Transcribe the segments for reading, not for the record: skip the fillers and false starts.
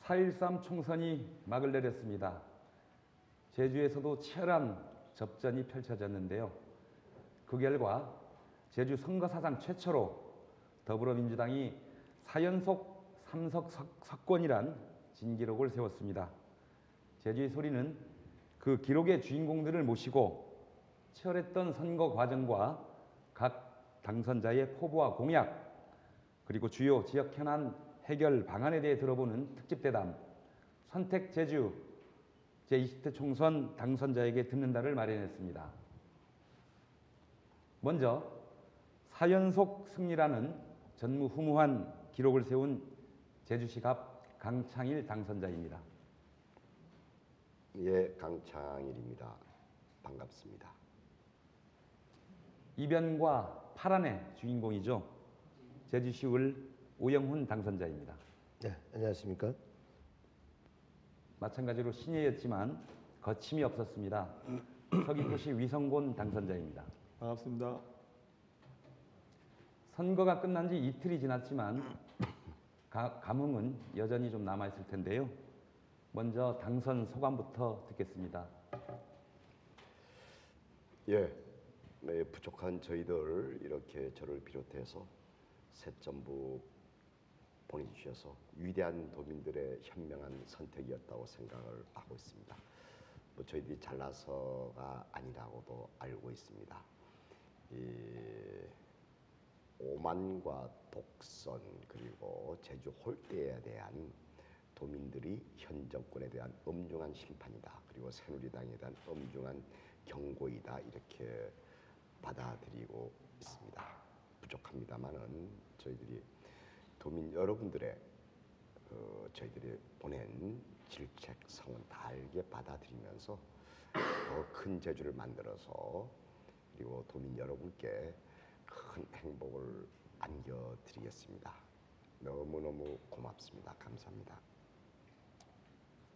4.13 총선이 막을 내렸습니다. 제주에서도 치열한 접전이 펼쳐졌는데요. 그 결과 제주 선거사상 최초로 더불어민주당이 4연속 3석 석권이란 진기록을 세웠습니다. 제주의 소리는 그 기록의 주인공들을 모시고 치열했던 선거 과정과 각 당선자의 포부와 공약, 그리고 주요 지역 현안 해결 방안에 대해 들어보는 특집대담 선택 제주 제20대 총선 당선자에게 듣는다를 마련했습니다. 먼저 4연속 승리라는 전무후무한 기록을 세운 제주시 갑 강창일 당선자입니다. 예, 강창일입니다. 반갑습니다. 이변과 파란의 주인공이죠. 제주시울 오영훈 당선자입니다. 네, 안녕하십니까? 마찬가지로 신예였지만 거침이 없었습니다. 서귀포시 위성곤 당선자입니다. 반갑습니다. 선거가 끝난 지 이틀이 지났지만 감흥은 여전히 좀 남아있을 텐데요. 먼저 당선 소감부터 듣겠습니다. 예, 네, 부족한 저희들 이렇게 저를 비롯해서 새전부 보내주셔서 위대한 도민들의 현명한 선택이었다고 생각을 하고 있습니다. 뭐 저희들이 잘나서가 아니라고도 알고 있습니다. 이 오만과 독선 그리고 제주 홀대에 대한 도민들이 현 정권에 대한 엄중한 심판이다. 그리고 새누리당에 대한 엄중한 경고이다. 이렇게 받아들이고 있습니다. 부족합니다만은 저희들이 도민 여러분들의 저희들이 보낸 질책성은 달게 받아들이면서 더 큰 제주를 만들어서 그리고 도민 여러분께 큰 행복을 안겨드리겠습니다. 너무너무 고맙습니다. 감사합니다.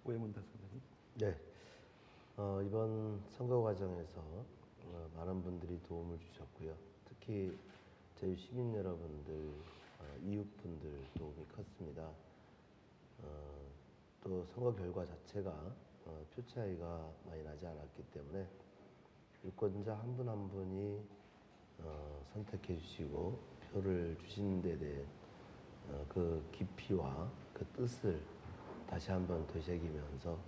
오영훈 당선자님. 네, 이번 선거 과정에서 많은 분들이 도움을 주셨고요. 특히 저희 시민 여러분들, 이웃분들 도움이 컸습니다. 또 선거 결과 자체가 표 차이가 많이 나지 않았기 때문에 유권자 한 분 한 분이 선택해 주시고 표를 주시는 데 대해 그 깊이와 그 뜻을 다시 한번 되새기면서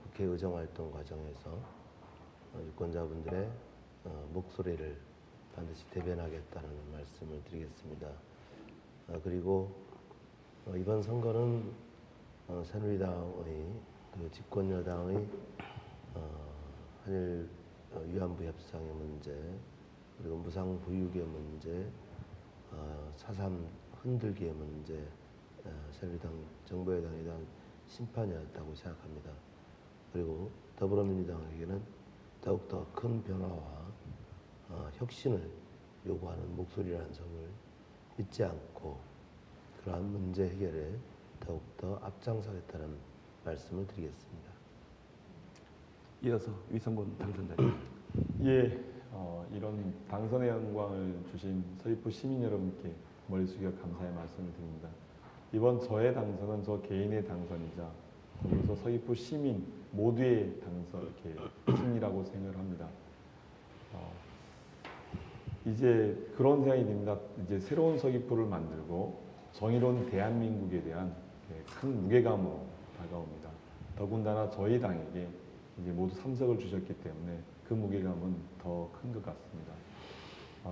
국회 의정활동 과정에서 유권자분들의 목소리를 반드시 대변하겠다는 말씀을 드리겠습니다. 그리고 이번 선거는 새누리당의 그 집권 여당의 한일 위안부 협상의 문제, 그리고 무상 부유의 문제, 4.3 흔들기의 문제, 새누리당 정부 여당에 대한 심판이었다고 생각합니다. 그리고 더불어민주당에게는 더욱더 큰 변화와 혁신을 요구하는 목소리라는 점을 잊지 않고 그러한 문제 해결에 더욱더 앞장서겠다는 말씀을 드리겠습니다. 이어서 위성곤 당선자님. 예, 이런 당선의 영광을 주신 서귀포 시민 여러분께 머리 숙여 감사의 말씀을 드립니다. 이번 저의 당선은 저 개인의 당선이자 그래서 서귀포 시민 모두의 당선 이렇게 승리라고 생각을 합니다. 이제 그런 생각이 듭니다. 이제 새로운 서귀포를 만들고 정의로운 대한민국에 대한 큰 무게감으로 다가옵니다. 더군다나 저희 당에게 이제 모두 3석을 주셨기 때문에 그 무게감은 더 큰 것 같습니다.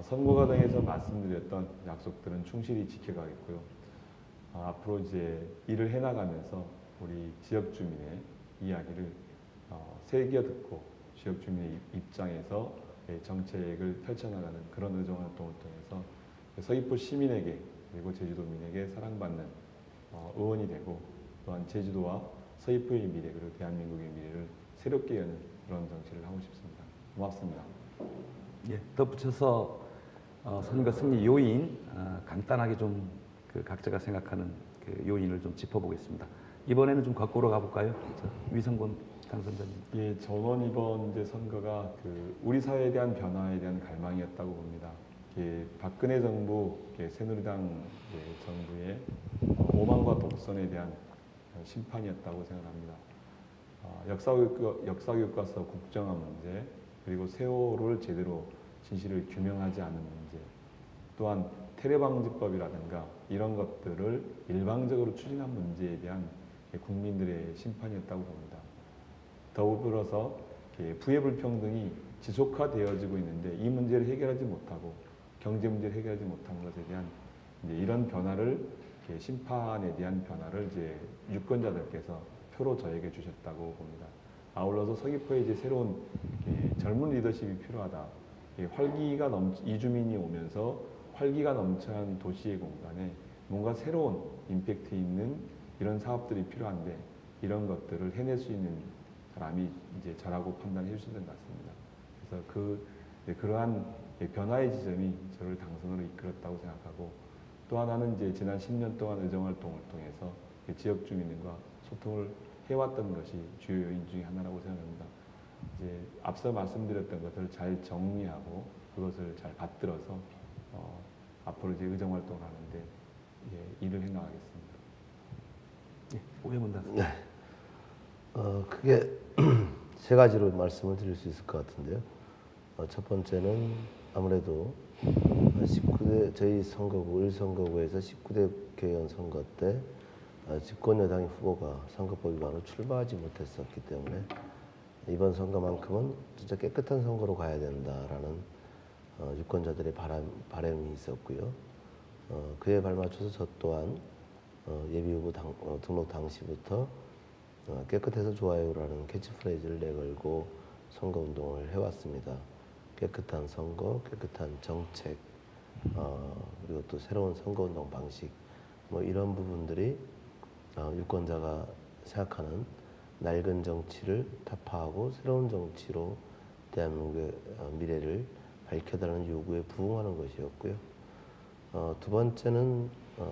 선거 과정에서 말씀드렸던 약속들은 충실히 지켜가겠고요. 앞으로 이제 일을 해나가면서 우리 지역 주민의 이야기를 새겨 듣고 지역 주민의 입장에서 정책을 펼쳐나가는 그런 의정 활동을 통해서 서귀포 시민에게 그리고 제주도민에게 사랑받는 의원이 되고 또한 제주도와 서귀포의 미래 그리고 대한민국의 미래를 새롭게 여는 그런 정치를 하고 싶습니다. 고맙습니다. 예, 덧붙여서 선거 승리 요인 간단하게 좀 그 각자가 생각하는 그 요인을 좀 짚어보겠습니다. 이번에는 좀 거꾸로 가볼까요? 위성곤 당선자님. 예, 저는 이번 이제 선거가 그 우리 사회에 대한 변화에 대한 갈망이었다고 봅니다. 박근혜 정부, 새누리당 정부의 오만과 독선에 대한 심판이었다고 생각합니다. 역사교과서 국정화 문제, 그리고 세월호를 제대로 진실을 규명하지 않은 문제, 또한 테러방지법이라든가 이런 것들을 일방적으로 추진한 문제에 대한 국민들의 심판이었다고 봅니다. 더불어서 부해불평등이 지속화되어지고 있는데 이 문제를 해결하지 못하고 경제 문제를 해결하지 못한 것에 대한 이제 이런 변화를 심판에 대한 변화를 이제 유권자들께서 표로 저에게 주셨다고 봅니다. 아울러서 서귀포에 이제 새로운 젊은 리더십이 필요하다. 이주민이 오면서 활기가 넘쳐난 도시의 공간에 뭔가 새로운 임팩트 있는 이런 사업들이 필요한데 이런 것들을 해낼 수 있는 사람이 이제 저라고 판단해 주시는 것 같습니다. 그래서 그러한 변화의 지점이 저를 당선으로 이끌었다고 생각하고, 또 하나는 이제 지난 10년 동안 의정활동을 통해서 지역 주민들과 소통을 해왔던 것이 주요 요인 중에 하나라고 생각합니다. 이제 앞서 말씀드렸던 것을 잘 정리하고 그것을 잘 받들어서 앞으로 이제 의정활동을 하는데 일을 해나가겠습니다. 오해문답. 네. 크게 세 가지로 말씀을 드릴 수 있을 것 같은데요. 첫 번째는 아무래도 19대 저희 선거구 1선거구에서 19대 국회의원 선거 때 집권 여당의 후보가 선거법 위반으로 출마하지 못했었기 때문에 이번 선거만큼은 진짜 깨끗한 선거로 가야 된다라는 유권자들의 바람이 있었고요. 그에 발맞춰서 저 또한 예비후보 등록 당시부터 깨끗해서 좋아요라는 캐치프레이즈를 내걸고 선거운동을 해왔습니다. 깨끗한 선거, 깨끗한 정책, 그리고 또 새로운 선거운동 방식, 뭐 이런 부분들이 유권자가 생각하는 낡은 정치를 타파하고 새로운 정치로 대한민국의 미래를 밝혀달라는 요구에 부응하는 것이었고요. 두 번째는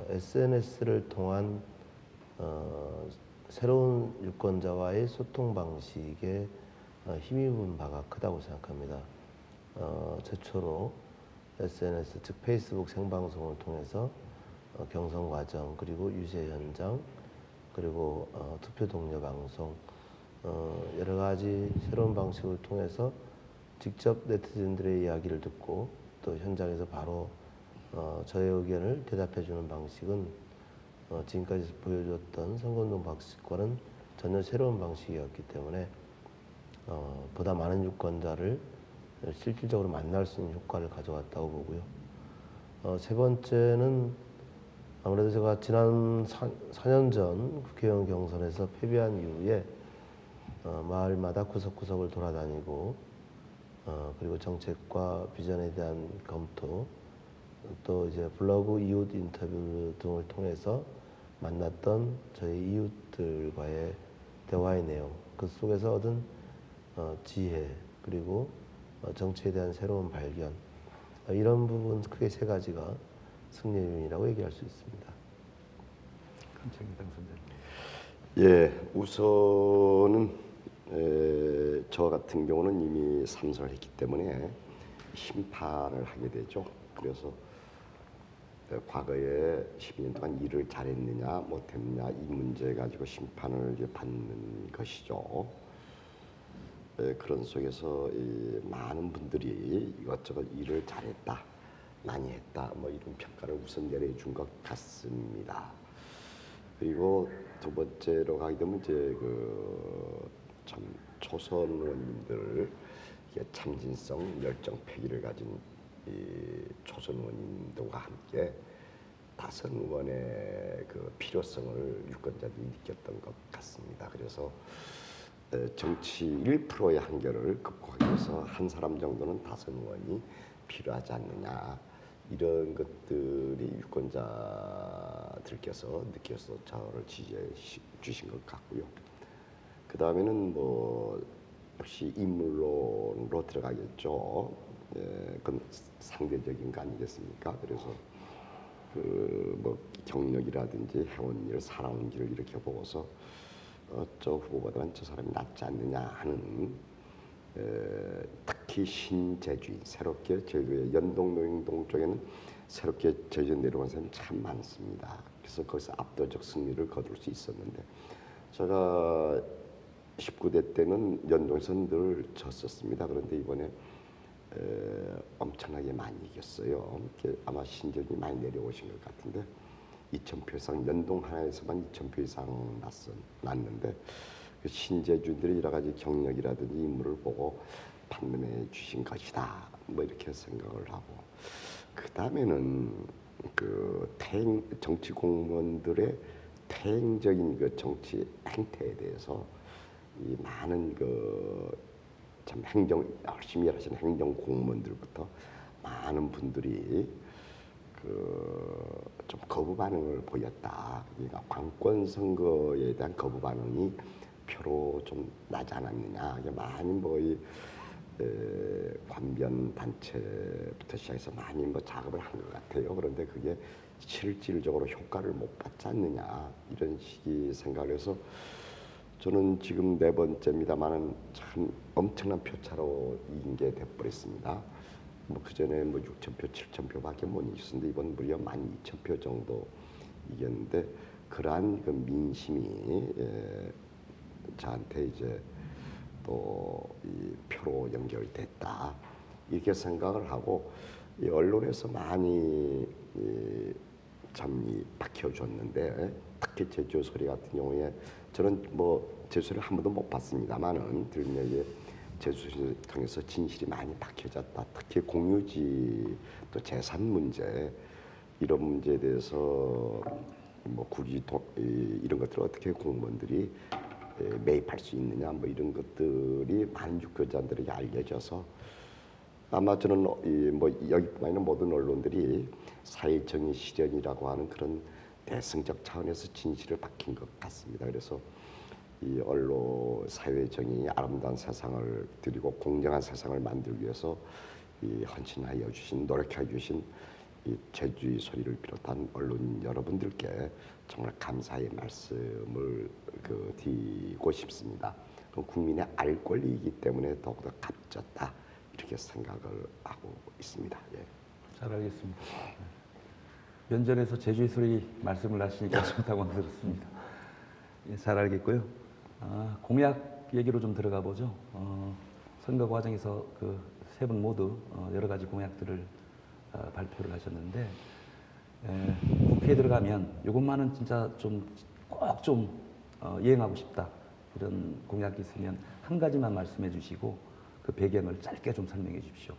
SNS를 통한 새로운 유권자와의 소통 방식에 힘입은 바가 크다고 생각합니다. 최초로 SNS, 즉 페이스북 생방송을 통해서 경선 과정, 그리고 유세 현장, 그리고 투표 동료 방송, 여러 가지 새로운 방식을 통해서 직접 네티즌들의 이야기를 듣고 또 현장에서 바로 저의 의견을 대답해 주는 방식은 지금까지 보여줬던 선거운동 방식과는 전혀 새로운 방식이었기 때문에 보다 많은 유권자를 실질적으로 만날 수 있는 효과를 가져왔다고 보고요. 세 번째는 아무래도 제가 지난 4년 전 국회의원 경선에서 패배한 이후에 마을마다 구석구석을 돌아다니고 그리고 정책과 비전에 대한 검토, 또 이제 블로그 이웃 인터뷰 등을 통해서 만났던 저희 이웃들과의 대화의 내용, 그 속에서 얻은 지혜, 그리고 정치에 대한 새로운 발견, 이런 부분 크게 세 가지가 승리의 요인이라고 얘기할 수 있습니다. 감사합니다, 선생님. 예, 우선은 저 같은 경우는 이미 삼선을 했기 때문에 심판을 하게 되죠. 그래서 과거에 12년 동안 일을 잘했느냐 못했느냐 이 문제 가지고 심판을 이제 받는 것이죠. 그런 속에서 많은 분들이 이것저것 일을 잘했다, 많이 했다, 뭐 이런 평가를 우선 내려준 것 같습니다. 그리고 두 번째로 가게 되면 이제 참 초선 의원님들 참진성, 열정, 패기를 가진 이 초선 의원님들과 함께 다선 의원의 그 필요성을 유권자들이 느꼈던 것 같습니다. 그래서 정치 1%의 한계를 극복하기 위해서 한 사람 정도는 다선 의원이 필요하지 않느냐, 이런 것들이 유권자들께서 느껴서 저를 지지해 주신 것 같고요. 그 다음에는 뭐 역시 인물론으로 들어가겠죠. 그건 상대적인 거 아니겠습니까? 그래서 뭐 경력이라든지 해온 일, 살아온 길을 이렇게 보고서 저 후보보다는 저 사람이 낫지 않느냐 하는, 특히 신제주인, 새롭게 제주도의 연동노영동 쪽에는 새롭게 제주 내려온 사람이 참 많습니다. 해서 거기서 압도적 승리를 거둘 수 있었는데 제가 19대 때는 연동에서 늘 졌었습니다. 그런데 이번에 엄청나게 많이 이겼어요. 아마 신전이 많이 내려오신 것 같은데 2,000표 이상 연동 하나에서만 2,000표 이상 났는데 그 신재주들이 여러 가지 경력이라든지 인물을 보고 판단해 주신 것이다. 뭐 이렇게 생각을 하고 그 다음에는 그 정치 공무원들의 태행적인 그 정치 행태에 대해서 이 많은 그 참 열심히 일하시는 행정 공무원들부터 많은 분들이 그 좀 거부 반응을 보였다. 그러니까 관권 선거에 대한 거부 반응이 표로 좀 나지 않았느냐. 많이 뭐이 관변 단체부터 시작해서 많이 뭐 작업을 한 것 같아요. 그런데 그게 실질적으로 효과를 못 받지 않느냐 이런 식의 생각을 해서 저는 지금 4번째입니다만은 참 엄청난 표차로 이긴 게 돼버렸습니다. 뭐 그전에 뭐 6,000표, 7,000표밖에 못 이겼었는데 이번 무려 12,000표 정도 이겼는데 그러한 그 민심이 저한테 이제 또 이 표로 연결됐다 이렇게 생각을 하고 이 언론에서 많이 참 박혀줬는데 특히 제주 소리 같은 경우에 저는 뭐 제주소리를 한 번도 못 봤습니다만은 들으면 제주소리를 통해서 진실이 많이 박혀졌다. 특히 공유지 또 재산 문제 이런 문제에 대해서 뭐 국이 이런 것들을 어떻게 공무원들이 매입할 수 있느냐 뭐 이런 것들이 많은 유권자들에게 알려져서 아마 저는 뭐 여기뿐만 아니라 모든 언론들이 사회정의 실현이라고 하는 그런 대승적 차원에서 진실을 밝힌 것 같습니다. 그래서 이 언론 사회정의 아름다운 세상을 드리고 공정한 세상을 만들기 위해서 이 헌신하여 주신 노력해 주신 이 제주의 소리를 비롯한 언론 여러분들께 정말 감사의 말씀을 드리고 싶습니다. 국민의 알 권리이기 때문에 더욱더 값졌다 이렇게 생각을 하고 있습니다. 예. 잘 알겠습니다. 면전에서 제주의 소리 말씀을 하시니까 좋다고 들었습니다. 예, 잘 알겠고요. 공약 얘기로 좀 들어가 보죠. 선거 과정에서 그 세 분 모두 여러 가지 공약들을 발표를 하셨는데 국회에 들어가면 이것만은 진짜 좀 꼭 좀 이행하고 싶다 이런 공약이 있으면 한 가지만 말씀해 주시고 그 배경을 짧게 좀 설명해 주십시오.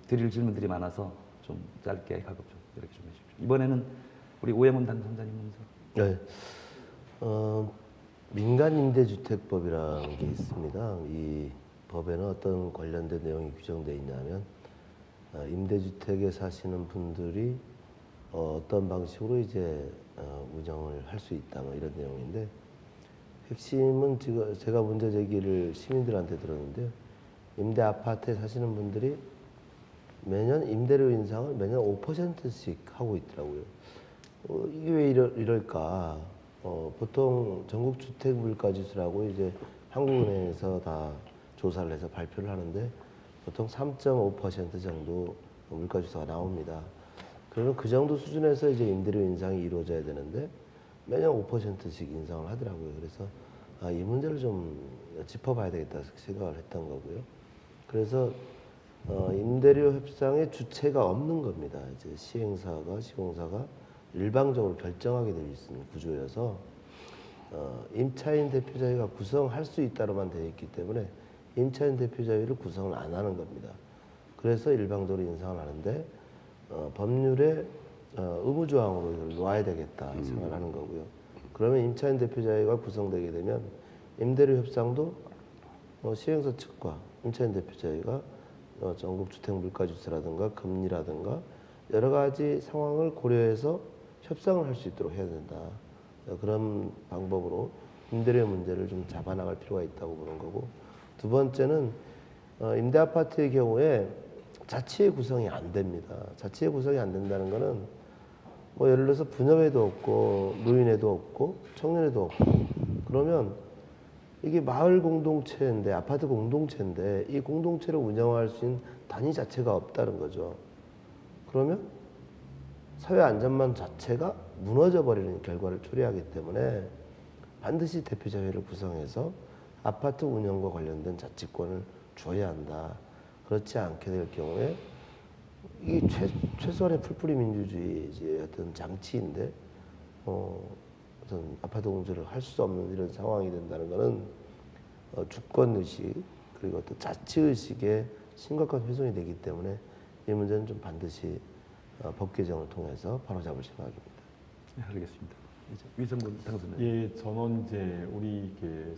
드릴 질문들이 많아서 좀 짧게 가급적 이렇게 좀 해주십시오. 이번에는 우리 오영훈 당선자님 먼저. 네. 민간임대주택법이라는 게 있습니다. 이 법에는 어떤 관련된 내용이 규정되어 있냐면 임대주택에 사시는 분들이 어떤 방식으로 이제 운영을 할 수 있다 뭐 이런 내용인데 핵심은 지금 제가 문제 제기를 시민들한테 들었는데요. 임대 아파트에 사시는 분들이 매년 임대료 인상을 매년 5%씩 하고 있더라고요. 이게 왜 이럴까? 보통 전국주택물가지수라고 이제 한국은행에서 다 조사를 해서 발표를 하는데 보통 3.5% 정도 물가지수가 나옵니다. 그러면 그 정도 수준에서 이제 임대료 인상이 이루어져야 되는데 매년 5%씩 인상을 하더라고요. 그래서 이 문제를 좀 짚어봐야 되겠다 생각을 했던 거고요. 그래서 임대료 협상의 주체가 없는 겁니다. 이제 시행사가 시공사가 일방적으로 결정하게 되어 있는 구조여서 임차인 대표자회가 구성할 수 있다로만 되어 있기 때문에 임차인 대표자회를 구성을 안 하는 겁니다. 그래서 일방적으로 인상을 하는데 법률에 의무조항으로 이걸 놓아야 되겠다 생각을 하는 거고요. 그러면 임차인 대표자회가 구성되게 되면 임대료 협상도 시행사 측과 임차인 대표자회가 전국주택물가지수라든가 금리라든가 여러 가지 상황을 고려해서 협상을 할 수 있도록 해야 된다. 그런 방법으로 임대료 문제를 좀 잡아나갈 필요가 있다고 보는 거고, 두 번째는 임대 아파트의 경우에 자치의 구성이 안 됩니다. 자치의 구성이 안 된다는 거는 뭐 예를 들어서 부녀회도 없고 노인회도 없고 청년회도 없고 그러면 이게 마을 공동체인데 아파트 공동체인데 이 공동체를 운영할 수 있는 단위 자체가 없다는 거죠. 그러면 사회 안전망 자체가 무너져 버리는 결과를 초래하기 때문에 반드시 대표자회를 구성해서 아파트 운영과 관련된 자치권을 줘야 한다. 그렇지 않게 될 경우에 이 최소한의 풀뿌리 민주주의의 어떤 장치인데 어떤 아파트 공조를 할 수 없는 이런 상황이 된다는 것은 주권 의식 그리고 또 자치 의식에 심각한 훼손이 되기 때문에 이 문제는 좀 반드시 법 개정을 통해서 바로잡을 생각입니다. 네, 알겠습니다. 이제 위성군 당선인. 예, 저는 이제 우리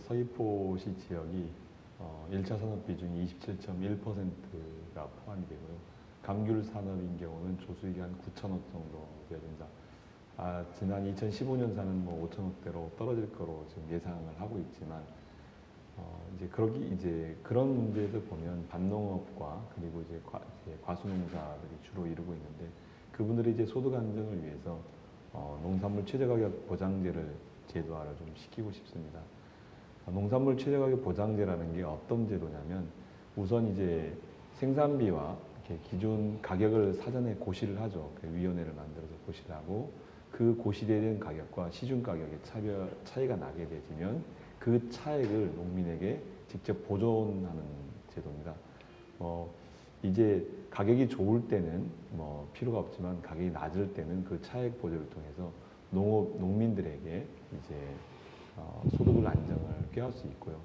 서귀포시 지역이 1차 산업 비중이 27.1%가 포함이 되고요. 감귤 산업인 경우는 조수익이 한 9천억 정도 돼야 된다. 지난 2015년사는 뭐 5천억대로 떨어질 거로 지금 예상을 하고 있지만 이제 그런 문제들 보면 밭농업과 그리고 이제 과수농사들이 주로 이루고 있는데 그분들이 이제 소득 안정을 위해서 농산물 최저가격 보장제를 제도화를 좀 시키고 싶습니다. 농산물 최저가격 보장제라는 게 어떤 제도냐면 우선 이제 생산비와 이렇게 기준 가격을 사전에 고시를 하죠. 그 위원회를 만들어서 고시를 하고 그 고시된 가격과 시중 가격의 차이가 나게 되면 그 차액을 농민에게 직접 보존하는 제도입니다. 이제 가격이 좋을 때는 뭐 필요가 없지만 가격이 낮을 때는 그 차액 보조를 통해서 농민들에게 이제 소득을 안정을 꾀할 수 있고요.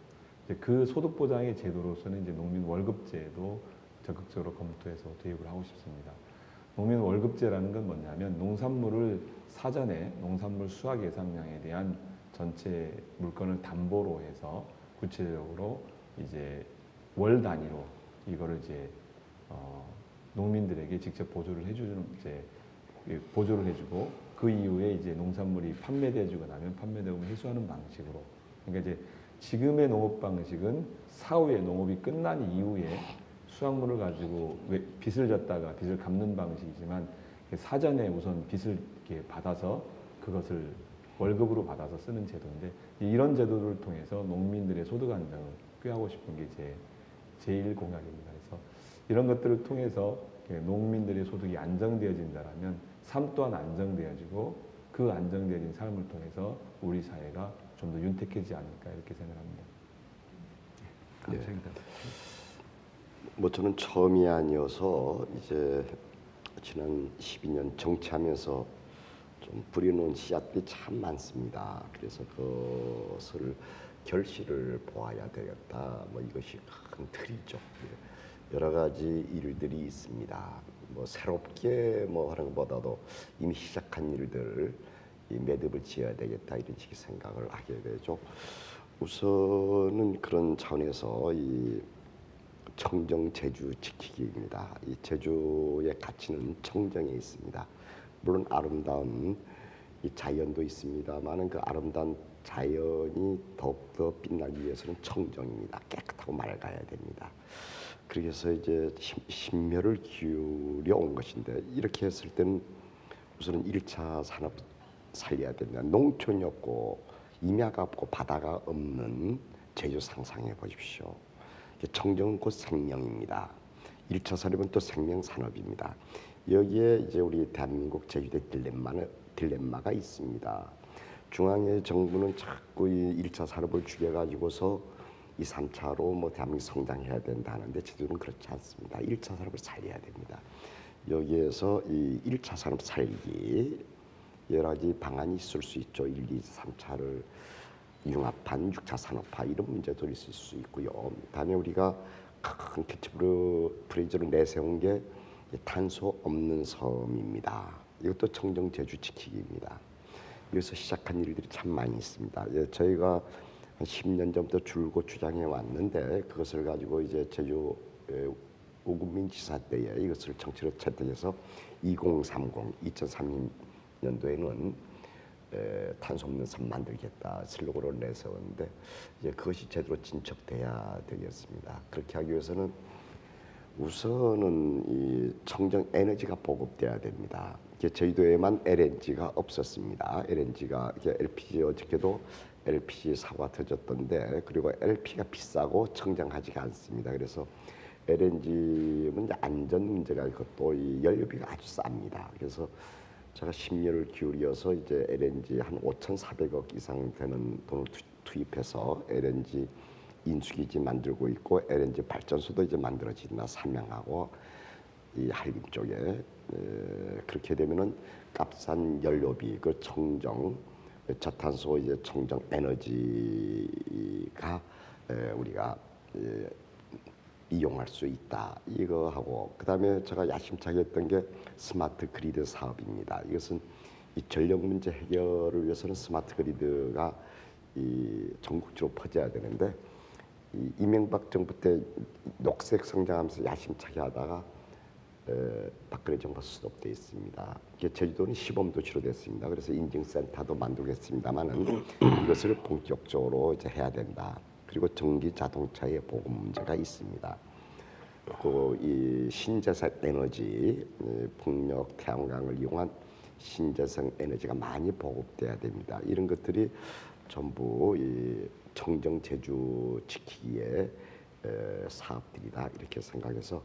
이제 그 소득 보장의 제도로서는 이제 농민 월급제도 적극적으로 검토해서 도입을 하고 싶습니다. 농민 월급제라는 건 뭐냐면 농산물을 사전에 농산물 수확 예상량에 대한 전체 물건을 담보로 해서 구체적으로 이제 월 단위로 이거를 이제 농민들에게 직접 보조를 해주는 이제 보조를 해주고 그 이후에 이제 농산물이 판매되어지고 나면 판매대금을 회수하는 방식으로. 그러니까 이제 지금의 농업 방식은 사후에 농업이 끝난 이후에 수확물을 가지고 빚을 졌다가 빚을 갚는 방식이지만 사전에 우선 빚을 이렇게 받아서 그것을 월급으로 받아서 쓰는 제도인데 이런 제도를 통해서 농민들의 소득 안정을 꾀하고 싶은 게 제일 공약입니다. 그래서 이런 것들을 통해서 농민들의 소득이 안정되어진다라면 삶 또한 안정되어지고 그 안정되어진 삶을 통해서 우리 사회가 좀 더 윤택해지지 않을까 이렇게 생각합니다. 감사합니다. 뭐 저는 처음이 아니어서 이제 지난 12년 정치하면서 좀 뿌려놓은 씨앗들이 참 많습니다. 그래서 그것을 결실을 보아야 되겠다. 뭐 이것이 큰 틀이죠. 여러 가지 일들이 있습니다. 뭐 새롭게 뭐 하는 것보다도 이미 시작한 일들 이 매듭을 지어야 되겠다 이런 식의 생각을 하게 되죠. 우선은 그런 차원에서 이 청정 제주 지키기입니다. 이 제주의 가치는 청정에 있습니다. 물론 아름다운 이 자연도 있습니다만은 그 아름다운 자연이 더욱더 빛나기 위해서는 청정입니다. 깨끗하고 맑아야 됩니다. 그래서 이제 심혈을 기울여 온 것인데 이렇게 했을 때는 우선은 1차 산업 살려야 된다. 농촌이 없고 임야가 없고 바다가 없는 제주 상상해 보십시오. 청정은 곧 생명입니다. 1차 산업은 또 생명 산업입니다. 여기에 이제 우리 대한민국 제주도의 딜레마가 있습니다. 중앙의 정부는 자꾸 이 1차 산업을 죽여가지고서 2, 3차로 뭐 대한민국 성장해야 된다 하는데 제주도는 그렇지 않습니다. 1차 산업을 살려야 됩니다. 여기에서 이 1차 산업 살리기 여러 가지 방안이 있을 수 있죠. 1, 2, 3차를 융합한 6차 산업화 이런 문제도 있을 수 있고요. 다음에 우리가 큰 캐치프레이즈로 내세운 게 탄소 없는 섬입니다. 이것도 청정 제주 지키기입니다. 여기서 시작한 일들이 참 많이 있습니다. 저희가 한 10년 전부터 줄곧 주장해 왔는데 그것을 가지고 이제 제주 오금민 지사 때에 이것을 정치로 채택해서 2030년도에는 탄소 없는 섬 만들겠다 슬로건을 내세웠는데 이제 그것이 제대로 진척돼야 되겠습니다. 그렇게 하기 위해서는 우선은 이 청정 에너지가 보급돼야 됩니다. 제주도에만 LNG가 없었습니다. LNG가 LPG 어저께도 LPG 사고가 터졌던데 그리고 LP가 비싸고 청정하지가 않습니다. 그래서 LNG는 안전 문제가 있고 또 이 연료비가 아주 쌉니다. 그래서 제가 심려를 기울여서 이제 LNG 한 5,400억 이상 되는 돈을 투입해서 LNG 인수기지 만들고 있고 LNG 발전소도 이제 만들어진다 삼양하고 이 한림 쪽에 그렇게 되면은 값싼 연료비 그 청정 저탄소 이제 청정 에너지가 우리가 이용할 수 있다 이거 하고 그다음에 제가 야심차게 했던 게 스마트 그리드 사업입니다. 이것은 이 전력 문제 해결을 위해서는 스마트 그리드가 이 전국적으로 퍼져야 되는데 이 이명박 정부 때 녹색 성장하면서 야심차게 하다가 박근혜 정부 스톱돼 있습니다. 이게 제주도는 시범도시로 됐습니다. 그래서 인증센터도 만들겠습니다만은 이것을 본격적으로 이제 해야 된다. 그리고 전기 자동차의 보급 문제가 있습니다. 그 이 신재생 에너지, 풍력, 태양광을 이용한 신재생 에너지가 많이 보급돼야 됩니다. 이런 것들이 전부 이 청정 제주 지키기의 사업들이다 이렇게 생각해서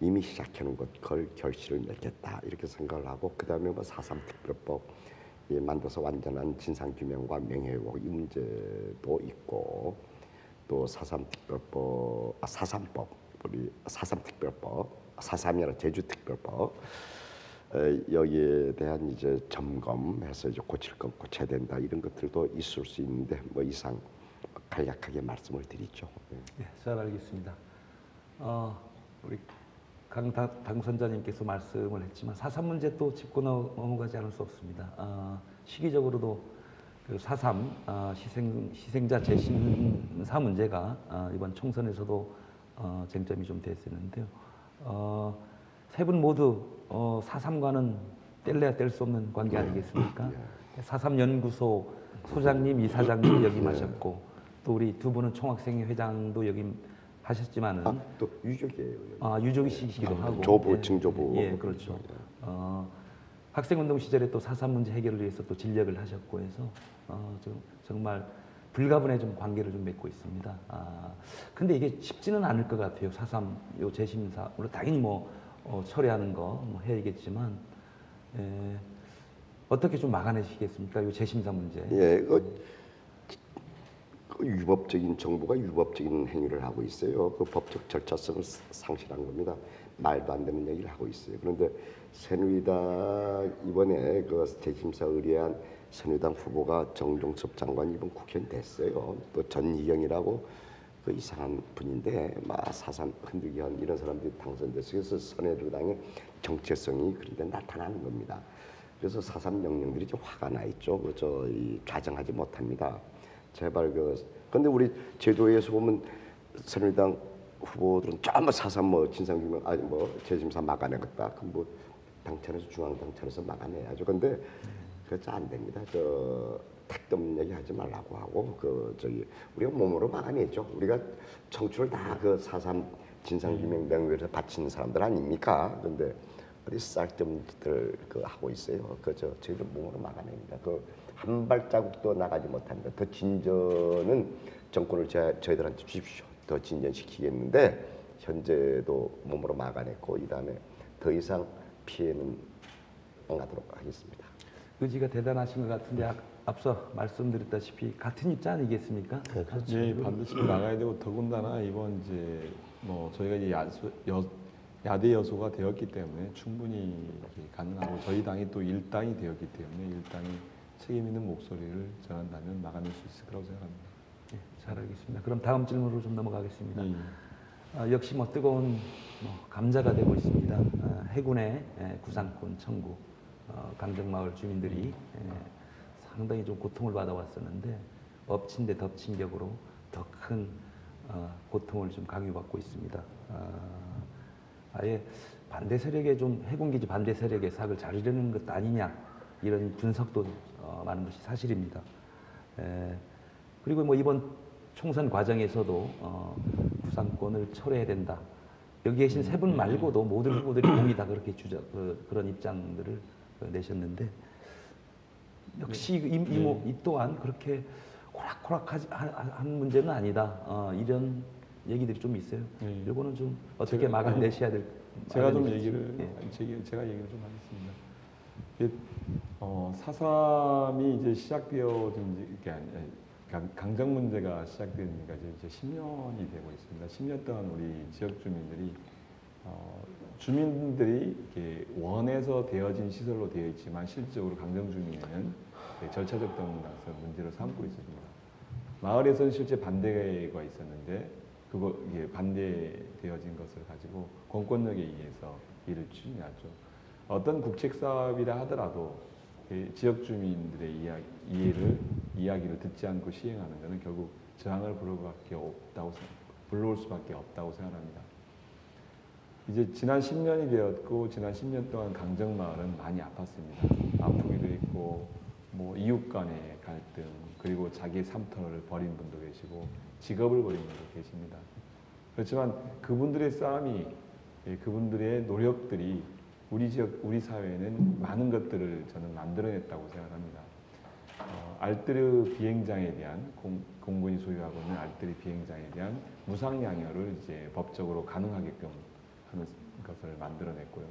이미 시작해놓은 걸 결실을 맺겠다 이렇게 생각을 하고 그 다음에 뭐 4.3 특별법 만들어서 완전한 진상규명과 명예회복 이 문제도 있고 또 4.3 특별법, 4.3법 우리 4.3 특별법, 4.3이 아니라 제주 특별법 여기에 대한 이제 점검해서 이제 고칠 건 고쳐야 된다 이런 것들도 있을 수 있는데 뭐 이상 간략하게 말씀을 드리죠. 네, 잘 알겠습니다. 우리 강 당선자님께서 말씀을 했지만 4.3 문제 또 짚고 넘어가지 않을 수 없습니다. 시기적으로도 그 4.3 희생자 재심사 문제가 이번 총선에서도 쟁점이 좀 됐었는데요. 세 분 모두 4.3과는 뗄래야 뗄 수 없는 관계 아니겠습니까? 4.3 연구소 소장님, 이사장님 역임하셨고 또 우리 두 분은 총학생회 회장도 역임하셨지만은 또 유족이에요. 유족이시기도 하고 조부, 증조부. 예, 그렇죠. 학생운동 시절에 또 4.3 문제 해결을 위해서 또 진력을 하셨고 해서 정말 불가분의 좀 관계를 좀 맺고 있습니다. 근데 이게 쉽지는 않을 것 같아요. 4.3 요 재심사 물론 당연히 뭐 처리하는 거 뭐 해야겠지만 어떻게 좀 막아내시겠습니까? 요 재심사 문제. 예, 그 유법적인 정부가 유법적인 행위를 하고 있어요. 그 법적 절차성을 상실한 겁니다. 말도 안 되는 얘기를 하고 있어요. 그런데 새누리당 이번에 그 재심사 의뢰한 새누리당 후보가 정종섭 장관이 이번 국회의원 됐어요. 또 전희경이라고 그 이상한 분인데 막 4.3 흔들기 한 이런 사람들이 당선됐어요. 그래서 새누리당의 정체성이 그런데 나타나는 겁니다. 그래서 4.3 영령들이 좀 화가 나 있죠. 좌정하지 못합니다. 제발 근데 우리 제도에서 보면 새누리당 후보들은 전부 4.3 뭐 진상규명 아니 뭐 재심사 막아내겠다. 그럼 뭐 당차에서 중앙당차에서 막아내야죠. 근데 그렇지 안 됩니다. 택도 얘기 하지 말라고 하고 우리가 몸으로 막아내죠. 우리가 청춘을 다 그 4.3 진상규명 명예에서 바치는 사람들 아닙니까? 근데 어디 쌀뜨문들 하고 있어요. 저희들 몸으로 막아냅니다. 한 발자국도 나가지 못합니다. 더 진전은 정권을 저희들한테 주십시오. 더 진전시키겠는데 현재도 몸으로 막아냈고 이 다음에 더 이상 피해는 안 가도록 하겠습니다. 의지가 대단하신 것 같은데 앞서 말씀드렸다시피 같은 입장 아니겠습니까? 네, 그렇죠. 예, 반드시 나가야 되고 더군다나 이번 이제 뭐 저희가 이제 야대 여소가 되었기 때문에 충분히 가능하고 저희 당이 또 일당이 되었기 때문에 일당이 책임 있는 목소리를 전한다면 막아낼 수 있을 거라고 생각합니다. 네, 잘 알겠습니다. 그럼 다음 질문으로 좀 넘어가겠습니다. 역시 뭐 뜨거운 감자가 되고 있습니다. 해군의 구상권 청구 강정마을 주민들이 상당히 좀 고통을 받아왔었는데 엎친 데 덮친 격으로 더 큰 고통을 좀 강요받고 있습니다. 아예 반대 세력에 좀 해군기지 반대 세력의 사학을 자르려는 것 아니냐 이런 분석도 많은 것이 사실입니다. 그리고 뭐 이번 총선 과정에서도 구상권을 철회해야 된다. 여기 계신 세 분 말고도 모든 후보들이 공이 다 그렇게 그런 입장들을 내셨는데 역시 이 또한 그렇게 호락호락한 문제는 아니다. 이런 얘기들이 좀 있어요. 이거는 좀 어떻게 막아내셔야 될. 제가 좀 얘기를 제가 얘기를 좀 하겠습니다. 이게, 4.3이 이제 시작되어진 게 강정 문제가 시작된 지가 이제 10년이 되고 있습니다. 10년 동안 우리 지역 주민들이 주민들이 이렇게 원해서 되어진 시설로 되어 있지만 실질적으로 강정 주민에는 절차적 등등에서 문제를 삼고 있습니다. 마을에서는 실제 반대가 있었는데 이게 반대되어진 것을 가지고 공권력에 의해서 이를 추진하죠. 어떤 국책 사업이라 하더라도 지역 주민들의 이야기를 듣지 않고 시행하는 것은 결국 저항을 불러올 수밖에 없다고 생각합니다. 이제 지난 10년이 되었고 지난 10년 동안 강정마을은 많이 아팠습니다. 아프기도 했고 뭐 이웃 간의 갈등 그리고 자기의 삶터를 버린 분도 계시고 직업을 버린 분도 계십니다. 그렇지만 그분들의 싸움이 그분들의 노력들이 우리 지역, 우리 사회에는 많은 것들을 저는 만들어냈다고 생각합니다. 알뜨르 비행장에 대한 공군이 소유하고 있는 알뜨르 비행장에 대한 무상양효를 이제 법적으로 가능하게끔 하는 것을 만들어냈고요.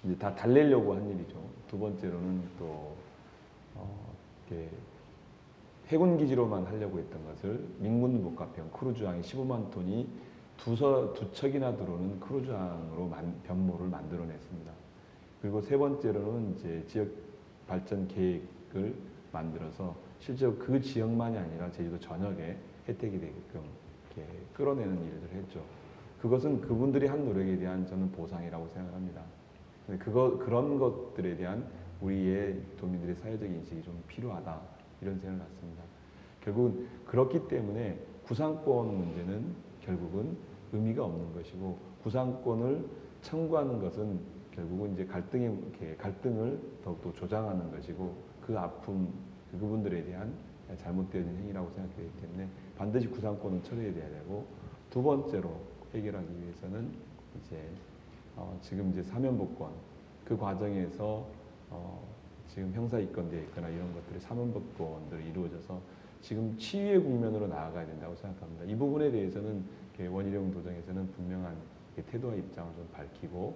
이제 다 달래려고 한 일이죠. 두 번째로는 또 이렇게 해군 기지로만 하려고 했던 것을 민군 복합형 크루즈항이 15만 톤이 두 척이나 들어오는 크루즈항으로 변모를 만들어냈습니다. 그리고 세 번째로는 이제 지역 발전 계획을 만들어서 실제로 그 지역만이 아니라 제주도 전역에 혜택이 되게끔 이렇게 끌어내는 일을 했죠. 그것은 그분들이 한 노력에 대한 저는 보상이라고 생각합니다. 그런 것들에 대한 우리의 도민들의 사회적 인식이 좀 필요하다 이런 생각을 갖습니다. 결국은 그렇기 때문에 구상권 문제는 결국은 의미가 없는 것이고 구상권을 청구하는 것은 결국은 이제 갈등을 더욱더 조장하는 것이고 그 아픔 그분들에 대한 잘못되어진 행위라고 생각되기 때문에 반드시 구상권은 처리해야 되고 두 번째로 해결하기 위해서는 이제 지금 이제 사면복권 그 과정에서 지금 형사 입건되어 있거나 이런 것들이 사면복권들이 이루어져서 지금 치유의 국면으로 나아가야 된다고 생각합니다. 이 부분에 대해서는 원희룡 도정에서는 분명한 태도와 입장을 좀 밝히고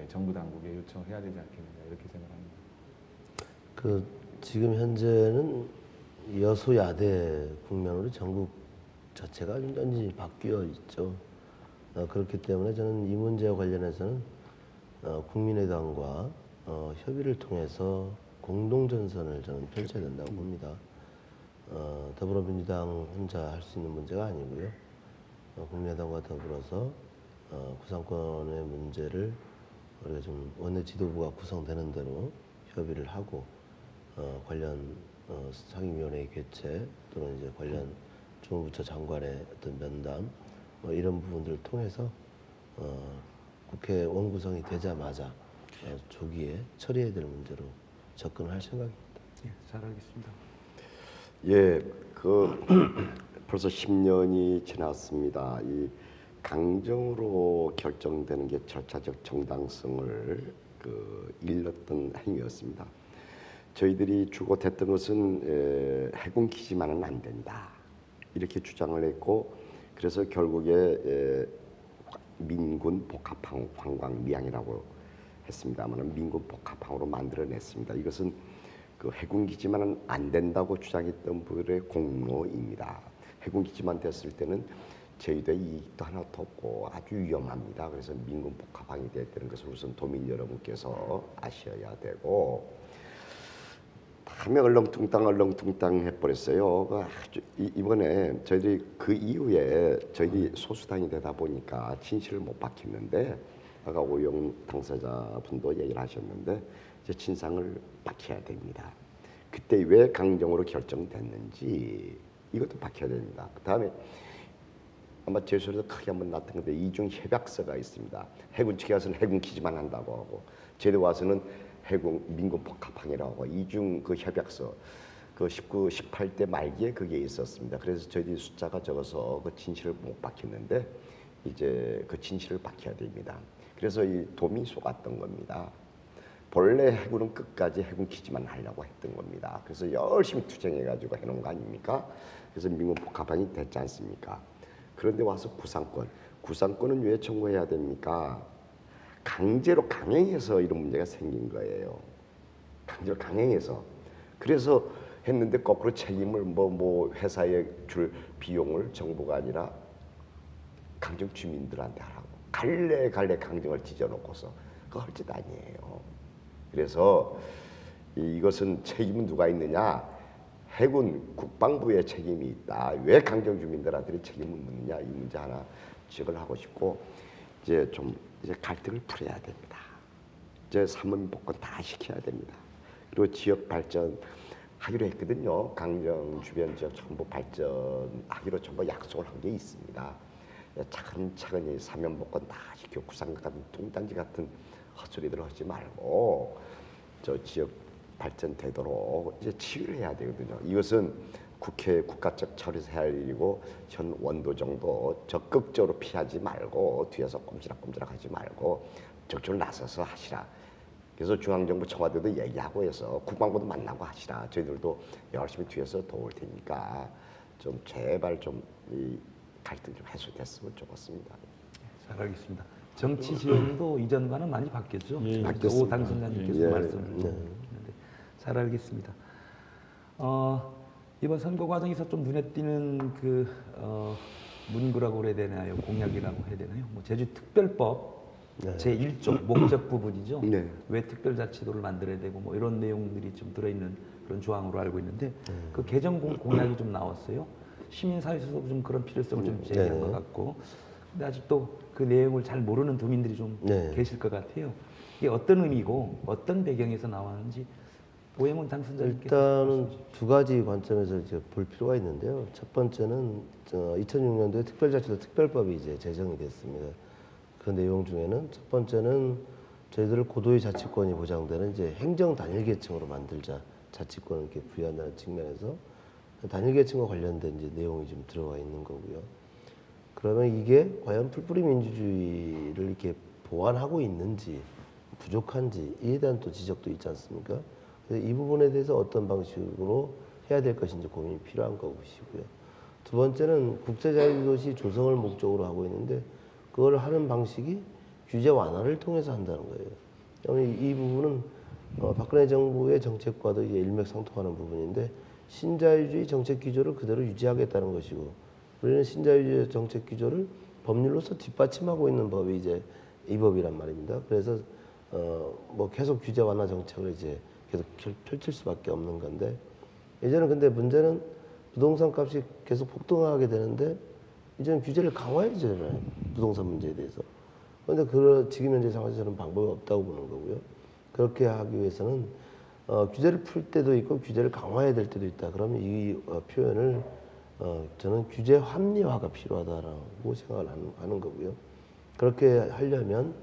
정부 당국에 요청을 해야 되지 않겠느냐 이렇게 생각합니다. 지금 현재는 여소야대 국면으로 전국 자체가 완전히 바뀌어 있죠. 그렇기 때문에 저는 이 문제와 관련해서는 국민의당과 협의를 통해서 공동전선을 저는 펼쳐야 된다고 봅니다. 더불어민주당 혼자 할 수 있는 문제가 아니고요. 국민의당과 더불어서 구상권의 문제를 우리가 좀 원내 지도부가 구성되는 대로 협의를 하고 관련 상임위원회 개최 또는 이제 관련 주무부처 장관의 어떤 면담 이런 부분들을 통해서 국회 원구성이 되자마자 조기에 처리해야 될 문제로 접근할 생각입니다. 예, 잘 알겠습니다. 예, 벌써 10년이 지났습니다. 이 강정으로 결정되는 게 절차적 정당성을 일렀던 행위였습니다. 저희들이 주고됐던 것은 해군 기지만은 안 된다 이렇게 주장을 했고 그래서 결국에 민군 복합항 관광미항이라고 했습니다만 민군 복합항으로 만들어냈습니다. 이것은 그 해군 기지만은 안 된다고 주장했던 분의 공로입니다. 해군 기지만 됐을 때는 제주도의 이익도 하나도 없고 아주 위험합니다. 그래서 민군 복합항이 됐다는 것을 우선 도민 여러분께서 아셔야 되고 다음에 얼렁뚱땅 해버렸어요. 이번에 저희들이 그 이후에 저희들이 소수당이 되다 보니까 진실을 못 밝혔는데 아까 오영 당사자분도 얘기를 하셨는데 이제 진상을 밝혀야 됩니다. 그때 왜 강정으로 결정됐는지 이것도 밝혀야 됩니다. 그다음에 아마 제주에서 크게 한번 나타난 건데 이중 협약서가 있습니다. 해군 측에 와서는 해군 기지만 한다고 하고 제도 와서는 해군 민군 복합항이라고 하고 이중 그 협약서 그 19, 18대 말기에 그게 있었습니다. 그래서 저희들이 숫자가 적어서 그 진실을 못 밝혔는데 이제 그 진실을 밝혀야 됩니다. 그래서 이 도민이 속았던 겁니다. 본래 해군은 끝까지 해군 기지만 하려고 했던 겁니다. 그래서 열심히 투쟁해가지고 해놓은 거 아닙니까? 그래서 민군 복합항이 됐지 않습니까? 그런데 와서 구상권은 왜 청구해야 됩니까? 강제로 강행해서 이런 문제가 생긴 거예요. 강행해서 그래서 했는데 거꾸로 책임을 뭐 회사에 줄 비용을 정부가 아니라 강정 주민들한테 하라고 갈래 강정을 찢어놓고서 그거 할 짓 아니에요. 그래서 이것은 책임은 누가 있느냐? 해군 국방부의 책임이 있다. 왜 강정 주민들한테 책임을 묻느냐? 이 문제 하나 지적을 하고 싶고 이제 갈등을 풀어야 됩니다. 이제 삼원복권 다 시켜야 됩니다. 그리고 지역 발전 하기로 했거든요. 강정 주변 지역 전부 발전하기로 전부 약속을 한 게 있습니다. 차근차근히 사면복권 다 시켜 구상과 같은 뚱딴지 같은 헛소리들 하지 말고 저 지역 발전되도록 이제 치유를 해야 되거든요. 이것은 국회 국가적 처리해서 할 일이고 현 원도 정도 적극적으로 피하지 말고 뒤에서 꼼지락꼼지락 하지 말고 적극적으로 나서서 하시라. 그래서 중앙정부 청와대도 얘기하고 해서 국방부도 만나고 하시라. 저희들도 열심히 뒤에서 도울 테니까 좀 제발 좀 이 갈등 좀 해소됐으면 좋겠습니다. 잘 알겠습니다. 정치 지형도 이전과는 많이 바뀌었죠. 예, 바뀌었습니다. 오 당선자님께서 예, 말씀을 잘 알겠습니다. 이번 선거 과정에서 좀 눈에 띄는 그 문구라고 그래야 되나요? 공약이라고 해야 되나요? 뭐 제주특별법 제1조 목적 부분이죠. 네. 왜 특별자치도를 만들어야 되고 뭐 이런 내용들이 좀 들어있는 그런 조항으로 알고 있는데 그 개정 공약이 좀 나왔어요. 시민사회에서도 좀 그런 필요성을 좀 제기한 것 같고 근데 아직도 그 내용을 잘 모르는 도민들이 좀 계실 것 같아요. 이게 어떤 의미고 어떤 배경에서 나왔는지 오영훈 당선자님께서 일단은 두 가지 관점에서 이제 볼 필요가 있는데요. 첫 번째는 2006년도에 특별자치도 특별법이 이제 제정이 됐습니다. 그 내용 중에는 첫 번째는 저희들 고도의 자치권이 보장되는 이제 행정 단일계층으로 만들자 자치권을 이렇게 부여한다는 측면에서 단일계층과 관련된 이제 내용이 좀 들어가 있는 거고요. 그러면 이게 과연 풀뿌리 민주주의를 이렇게 보완하고 있는지 부족한지 이에 대한 또 지적도 있지 않습니까? 그래서 이 부분에 대해서 어떤 방식으로 해야 될 것인지 고민이 필요한 것이고요. 두 번째는 국제자유도시 조성을 목적으로 하고 있는데 그걸 하는 방식이 규제 완화를 통해서 한다는 거예요. 이 부분은 박근혜 정부의 정책과도 이제 일맥상통하는 부분인데 신자유주의 정책 기조를 그대로 유지하겠다는 것이고 우리는 신자유주의 정책 기조를 법률로서 뒷받침하고 있는 법이 이제 이 법이란 말입니다. 그래서 뭐 계속 규제 완화 정책을 이제 계속 펼칠 수밖에 없는 건데 예전에 근데 문제는 부동산 값이 계속 폭등하게 되는데 이제는 규제를 강화해야 되잖아요. 부동산 문제에 대해서. 그런데 지금 현재 상황에서 저는 방법이 없다고 보는 거고요. 그렇게 하기 위해서는 규제를 풀 때도 있고 규제를 강화해야 될 때도 있다. 그러면 이 표현을 저는 규제 합리화가 필요하다라고 생각을 하는 거고요. 그렇게 하려면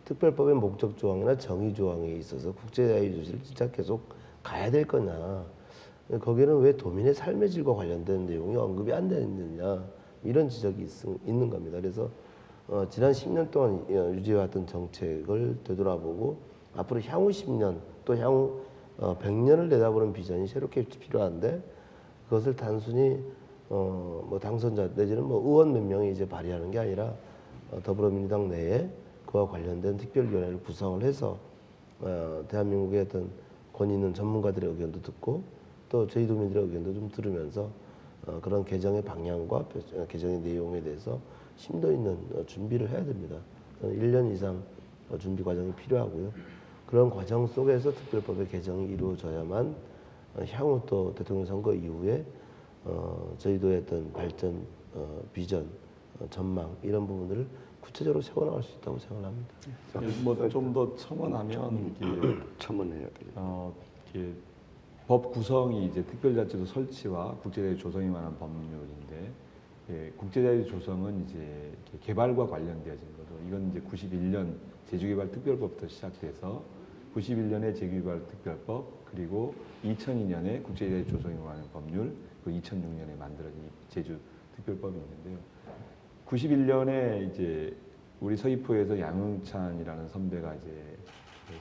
특별법의 목적 조항이나 정의 조항에 있어서 국제자유도시를 진짜 계속 가야 될 거냐. 거기에는 왜 도민의 삶의 질과 관련된 내용이 언급이 안 되느냐. 이런 지적이 있는 겁니다. 그래서 지난 10년 동안 유지해왔던 정책을 되돌아보고 앞으로 향후 10년 또 향후 100년을 내다보는 비전이 새롭게 필요한데 그것을 단순히 뭐 당선자 내지는 뭐 의원 몇 명이 이제 발의하는 게 아니라 더불어민주당 내에 그와 관련된 특별위원회를 구성을 해서 대한민국의 어떤 권위 있는 전문가들의 의견도 듣고 또 저희 도민들의 의견도 좀 들으면서 그런 개정의 방향과 개정의 내용에 대해서 심도 있는 준비를 해야 됩니다. 1년 이상 준비 과정이 필요하고요. 그런 과정 속에서 특별법의 개정이 이루어져야만 향후 또 대통령 선거 이후에 저희도의 어떤 발전 비전 전망 이런 부분들을 구체적으로 세워나갈 수 있다고 생각합니다. 뭐 좀 더 첨언하면 이게 첨언해야 돼요. 이게 법 구성이 이제 특별자치도 설치와 국제자유 조성에 관한 법률인데 국제자유 조성은 이제 개발과 관련되어진 거죠. 이건 이제 91년 제주개발특별법부터 시작돼서 91년에 제주개발특별법 그리고 2002년에 국제자유 조성에 관한 법률 그리고 2006년에 만들어진 제주특별법이 있는데요. 91년에 이제 우리 서귀포에서 양흥찬이라는 선배가 이제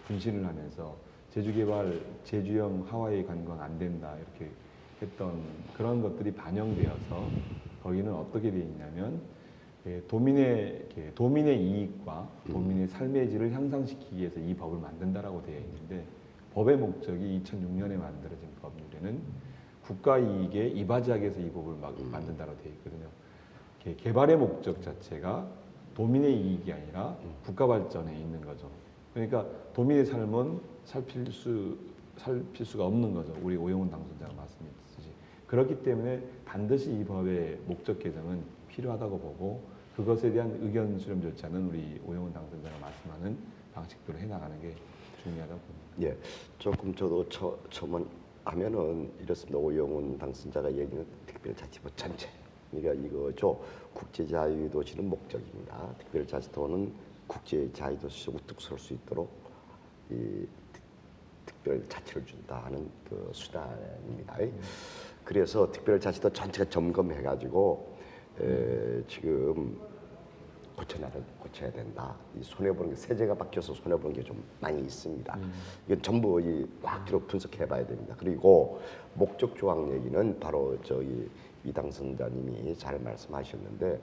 분신을 하면서 제주개발, 제주형 하와이 관광 안 된다 이렇게 했던 그런 것들이 반영되어서 거기는 어떻게 되어 있냐면 도민의 이익과 도민의 삶의 질을 향상시키기 위해서 이 법을 만든다라고 되어 있는데 법의 목적이 2006년에 만들어진 법률에는 국가 이익에 이바지하기 위해서 이 법을 만든다고 되어 있거든요. 개발의 목적 자체가 도민의 이익이 아니라 국가 발전에 있는 거죠. 그러니까 도민의 삶은 살필 수가 없는 거죠. 우리 오영훈 당선자가 말씀했듯이. 그렇기 때문에 반드시 이 법의 목적 개정은 필요하다고 보고 그것에 대한 의견 수렴 절차는 우리 오영훈 당선자가 말씀하는 방식대로 해나가는 게 중요하다고 봅니다. 예, 조금 저도 첨언 하면은 이렇습니다. 오영훈 당선자가 얘기하는 특별자치부 전체. 그러니까 이거죠. 국제자유도시는 목적입니다. 특별자치도는 국제자유도시 우뚝 설 수 있도록 이 특별자치를 준다 하는 그 수단입니다. 그래서 특별자치도 전체가 점검해가지고 지금 고쳐야 된다. 이 손해보는 게 세제가 바뀌어서 손해보는 게 좀 많이 있습니다. 이건 전부 이 과학적으로 분석해봐야 됩니다. 그리고 목적 조항 얘기는 바로 저기 이 당선자님이 잘 말씀하셨는데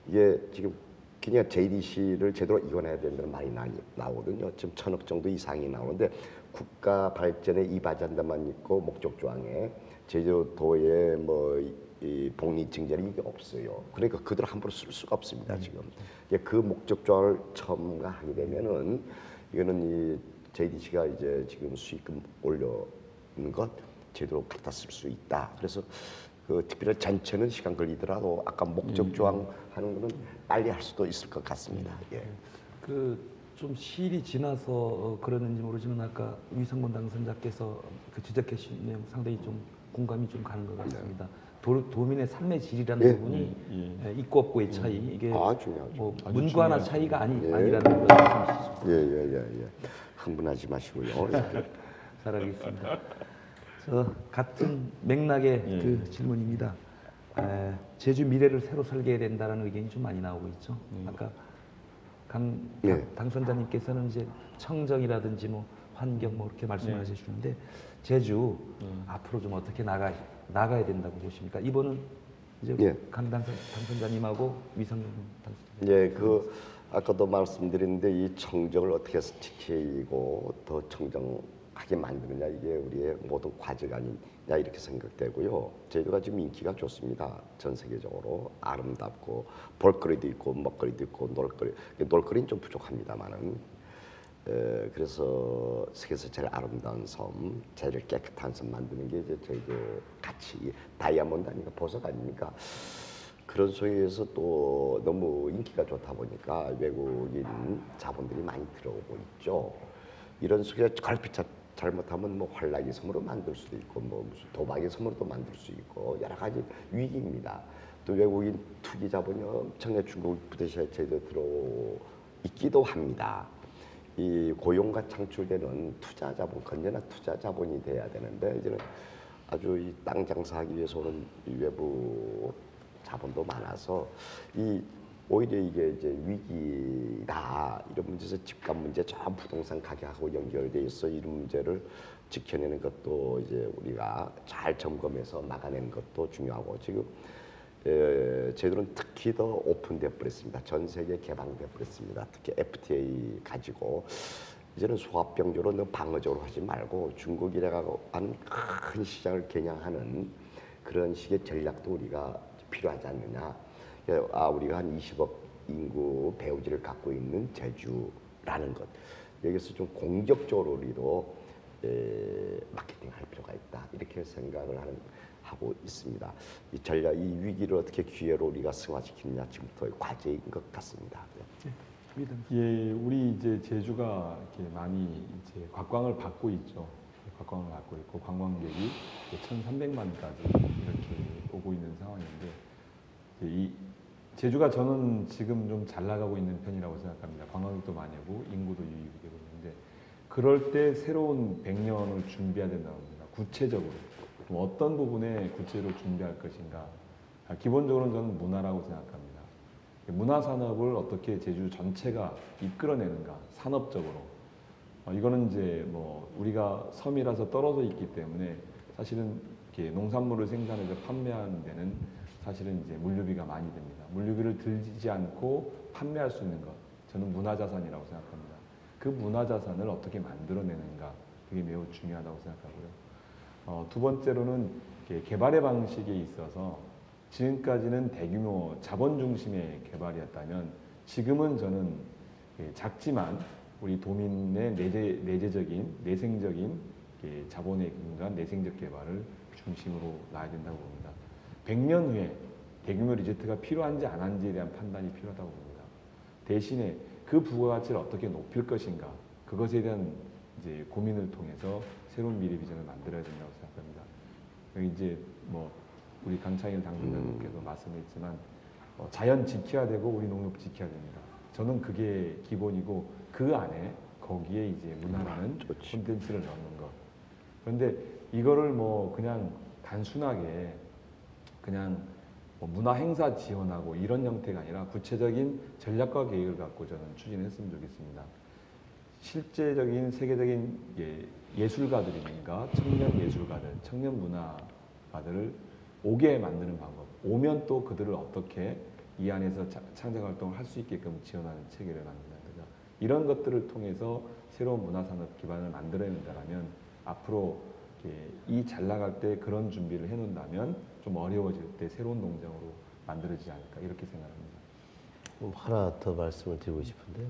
이게 지금 그냥 JDC를 제대로 이관해야 된다는 말이 나오거든요. 지금 1,000억 정도 이상이 나오는데 국가 발전에 이바지한다만 있고 목적 조항에 제주도에 이 복리 증자는 이게 없어요. 그러니까 그들 함부로 쓸 수가 없습니다. 지금 그 목적 조항을 첨가하게 되면은 이거는 이 JDC가 이제 지금 수익금 올려는 것 제대로 갖다 쓸 수 있다. 그래서 그 특별히 전체는 시간 걸리더라도 아까 목적 조항 하는 거는 빨리 할 수도 있을 것 같습니다. 예. 그 좀 시일이 지나서 그러는지 모르지만 아까 위성곤 당선자께서 그 지적하신 내용 상당히 좀 공감이 좀 가는 것 같습니다. 도민의 삶의 질이라는 예. 부분이 있고 없고의 차이 이게 중요하죠. 뭐 아주 문과 하나 중요하죠. 차이가 예. 아니라는 걸 말씀이시죠. 예. 흥분하지 마시고요. 잘 알겠습니다. 저 같은 맥락의 그 질문입니다. 제주 미래를 새로 설계해야 된다는 의견이 좀 많이 나오고 있죠. 아까 당선자님께서는 이제 청정이라든지 뭐 환경 뭐 이렇게 말씀하셔 주는데 제주 앞으로 좀 어떻게 나가야 된다고 보십니까? 이번은 이제 강 당선자님하고 위성용 당선자님. 예, 그 아까도 말씀드렸는데 이 청정을 어떻게 해서 지키고 더 청정하게 만드느냐 이게 우리의 모든 과제가 아니냐 이렇게 생각되고요. 제주가 지금 인기가 좋습니다. 전 세계적으로 아름답고 볼거리도 있고 먹거리도 있고 놀거리는 좀 부족합니다만은 그래서 세계에서 제일 아름다운 섬, 제일 깨끗한 섬 만드는 게 이제 제주 가치 다이아몬드 아닙니까? 보석 아닙니까? 그런 속에서 또 너무 인기가 좋다 보니까 외국인 자본들이 많이 들어오고 있죠. 이런 속에서 걸핏 잘못하면 뭐 활락의 섬으로 만들 수도 있고 뭐 무슨 도박의 섬으로도 만들 수 있고 여러 가지 위기입니다. 또 외국인 투기 자본이 엄청나게 중국 부대시에 제대로 들어있기도 합니다. 이 고용과 창출되는 투자 자본, 건전한 투자 자본이 돼야 되는데 이제는 아주 이 땅 장사하기 위해서 오는 이 외부 자본도 많아서 오히려 이게 이제 위기다 이런 문제에서 집값 문제, 저 부동산 가격하고 연결돼 있어 이런 문제를 지켜내는 것도 이제 우리가 잘 점검해서 막아내는 것도 중요하고 지금 저희들은 특히 더 오픈돼 버렸습니다. 전 세계 개방돼 버렸습니다. 특히 FTA 가지고 이제는 소합병조로 너무 방어적으로 하지 말고 중국이라고 하는 큰 시장을 겨냥하는 그런 식의 전략도 우리가 필요하지 않느냐. 우리가 한 20억 인구 배우지를 갖고 있는 제주라는 것. 여기서 좀 공격적으로 우리도 마케팅할 필요가 있다. 이렇게 생각을 하고 있습니다. 이 전략, 이 위기를 어떻게 기회로 우리가 승화시키느냐 지금부터의 과제인 것 같습니다. 예, 우리 이제 제주가 이렇게 많이 이제 관광을 받고 있죠. 관광을 받고 있고 관광객이 1,300만까지 이렇게 오고 있는 상황인데 이 제주가 저는 지금 좀 잘 나가고 있는 편이라고 생각합니다. 관광객도 많이 오고 인구도 유입이 되고 있는데 그럴 때 새로운 100년을 준비해야 된다고 합니다. 구체적으로 어떤 부분에 구체적으로 준비할 것인가. 기본적으로는 저는 문화라고 생각합니다. 문화 산업을 어떻게 제주 전체가 이끌어내는가 산업적으로. 이거는 이제 뭐 우리가 섬이라서 떨어져 있기 때문에 사실은 이렇게 농산물을 생산해서 판매하는 데는 사실은 이제 물류비가 많이 듭니다. 물류비를 들지 않고 판매할 수 있는 것, 저는 문화자산이라고 생각합니다. 그 문화자산을 어떻게 만들어내는가, 그게 매우 중요하다고 생각하고요. 두 번째로는 개발의 방식에 있어서 지금까지는 대규모 자본 중심의 개발이었다면 지금은 저는 작지만 우리 도민의 내재적인 내생적인 자본의 인간 내생적 개발을 중심으로 놔야 된다고 봅니다. 100년 후에 대규모 리조트가 필요한지 안 한지에 대한 판단이 필요하다고 봅니다. 대신에 그 부가가치를 어떻게 높일 것인가 그것에 대한 이제 고민을 통해서 새로운 미래 비전을 만들어야 된다고 생각합니다. 여기 이제 뭐 우리 강창일 당선자님께서 말씀했지만 자연 지켜야 되고 우리 농업 지켜야 됩니다. 저는 그게 기본이고 그 안에 거기에 이제 문화라는 콘텐츠를 넣는 것. 그런데 이거를 뭐 그냥 단순하게 그냥 뭐 문화 행사 지원하고 이런 형태가 아니라 구체적인 전략과 계획을 갖고 저는 추진했으면 좋겠습니다. 실제적인 세계적인 예술가들이니까 청년 예술가들, 청년 문화가들을 오게 만드는 방법, 오면 또 그들을 어떻게 이 안에서 창작 활동을 할 수 있게끔 지원하는 체계를 만든다든가 이런 것들을 통해서 새로운 문화산업 기반을 만들어낸다면 앞으로 이 잘 나갈 때 그런 준비를 해놓는다면 좀 어려워질 때 새로운 농장으로 만들어지지 않을까 이렇게 생각합니다. 하나 더 말씀을 드리고 싶은데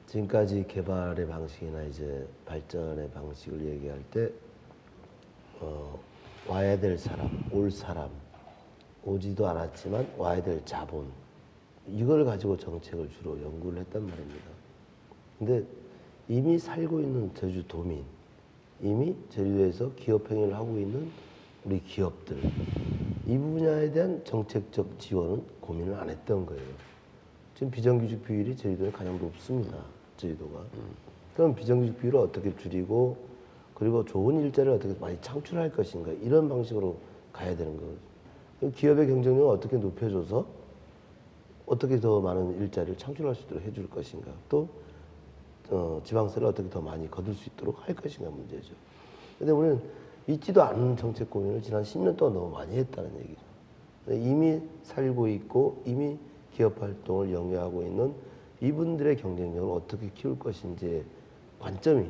지금까지 개발의 방식이나 이제 발전의 방식을 얘기할 때 와야 될 사람, 올 사람, 오지도 않았지만 와야 될 자본 이걸 가지고 정책을 주로 연구를 했단 말입니다. 근데 이미 살고 있는 제주 도민, 이미 제주도에서 기업 행위를 하고 있는 우리 기업들 이 분야에 대한 정책적 지원은 고민을 안 했던 거예요. 지금 비정규직 비율이 제주도에 가장 높습니다. 제주도가. 그럼 비정규직 비율을 어떻게 줄이고 그리고 좋은 일자리를 어떻게 많이 창출할 것인가 이런 방식으로 가야 되는 거예요. 기업의 경쟁력을 어떻게 높여줘서 어떻게 더 많은 일자리를 창출할 수 있도록 해줄 것인가 또 지방세를 어떻게 더 많이 거둘 수 있도록 할 것인가 문제죠. 근데 우리는 있지도 않은 정책 고민을 지난 10년 동안 너무 많이 했다는 얘기죠. 이미 살고 있고 이미 기업 활동을 영위하고 있는 이분들의 경쟁력을 어떻게 키울 것인지 관점이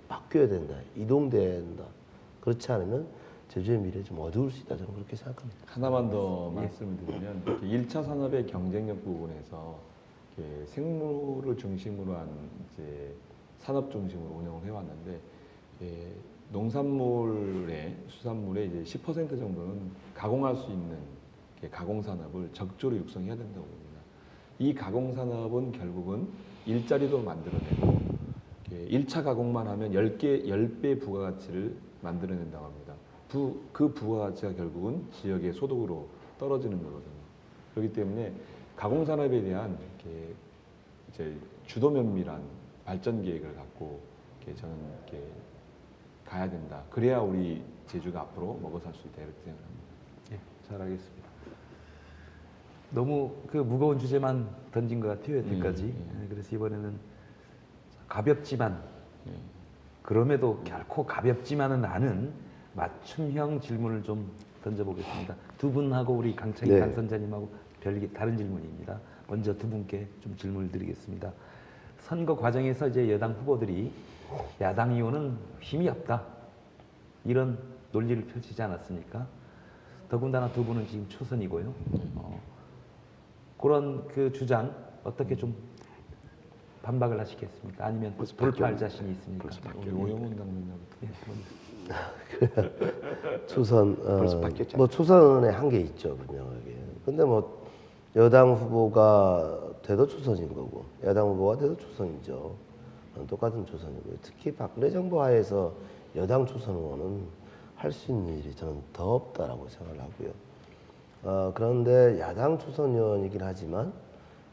바뀌어야 된다. 이동돼야 된다. 그렇지 않으면 제주의 미래 좀 어두울 수 있다. 저는 그렇게 생각합니다. 하나만 더 말씀을 드리면 1차 산업의 경쟁력 부분에서 생물을 중심으로 한 이제 산업 중심으로 운영을 해왔는데 농산물의 수산물의 이제 10% 정도는 가공할 수 있는 가공 산업을 적절히 육성해야 된다고 봅니다. 이 가공 산업은 결국은 일자리도 만들어내고 1차 가공만 하면 10배 부가가치를 만들어낸다고 합니다. 그 부가가치가 결국은 지역의 소득으로 떨어지는 거거든요. 그렇기 때문에 가공 산업에 대한 이제 주도 면밀한 발전 계획을 갖고 저는 가야 된다. 그래야 우리 제주가 앞으로 먹어 살 수 있다 이렇게 생각합니다. 예, 잘하겠습니다. 너무 그 무거운 주제만 던진 것 같아요 여태까지. 그래서 이번에는 가볍지만 그럼에도 결코 가볍지만은 않은 맞춤형 질문을 좀 던져보겠습니다. 두 분하고 우리 강창희 당선자님하고 다른 질문입니다. 먼저 두 분께 좀 질문을 드리겠습니다. 선거 과정에서 이제 여당 후보들이 야당 이호는 힘이 없다 이런 논리를 펼치지 않았습니까? 더군다나 두 분은 지금 초선이고요. 그런 그 주장 어떻게 좀 반박을 하시겠습니까? 아니면 돌파할 자신이 있습니까? 우리 오영훈 당선자부터. 초선 벌써 바뀌었잖아요. 뭐 초선의 한계 있죠 분명하게. 근데 뭐 여당 후보가 돼도 초선인 거고 야당 후보가 돼도 초선이죠. 똑같은 초선이고요. 특히 박근혜 정부 하에서 여당 초선 의원은 할 수 있는 일이 저는 더 없다라고 생각을 하고요. 그런데 야당 초선 의원이긴 하지만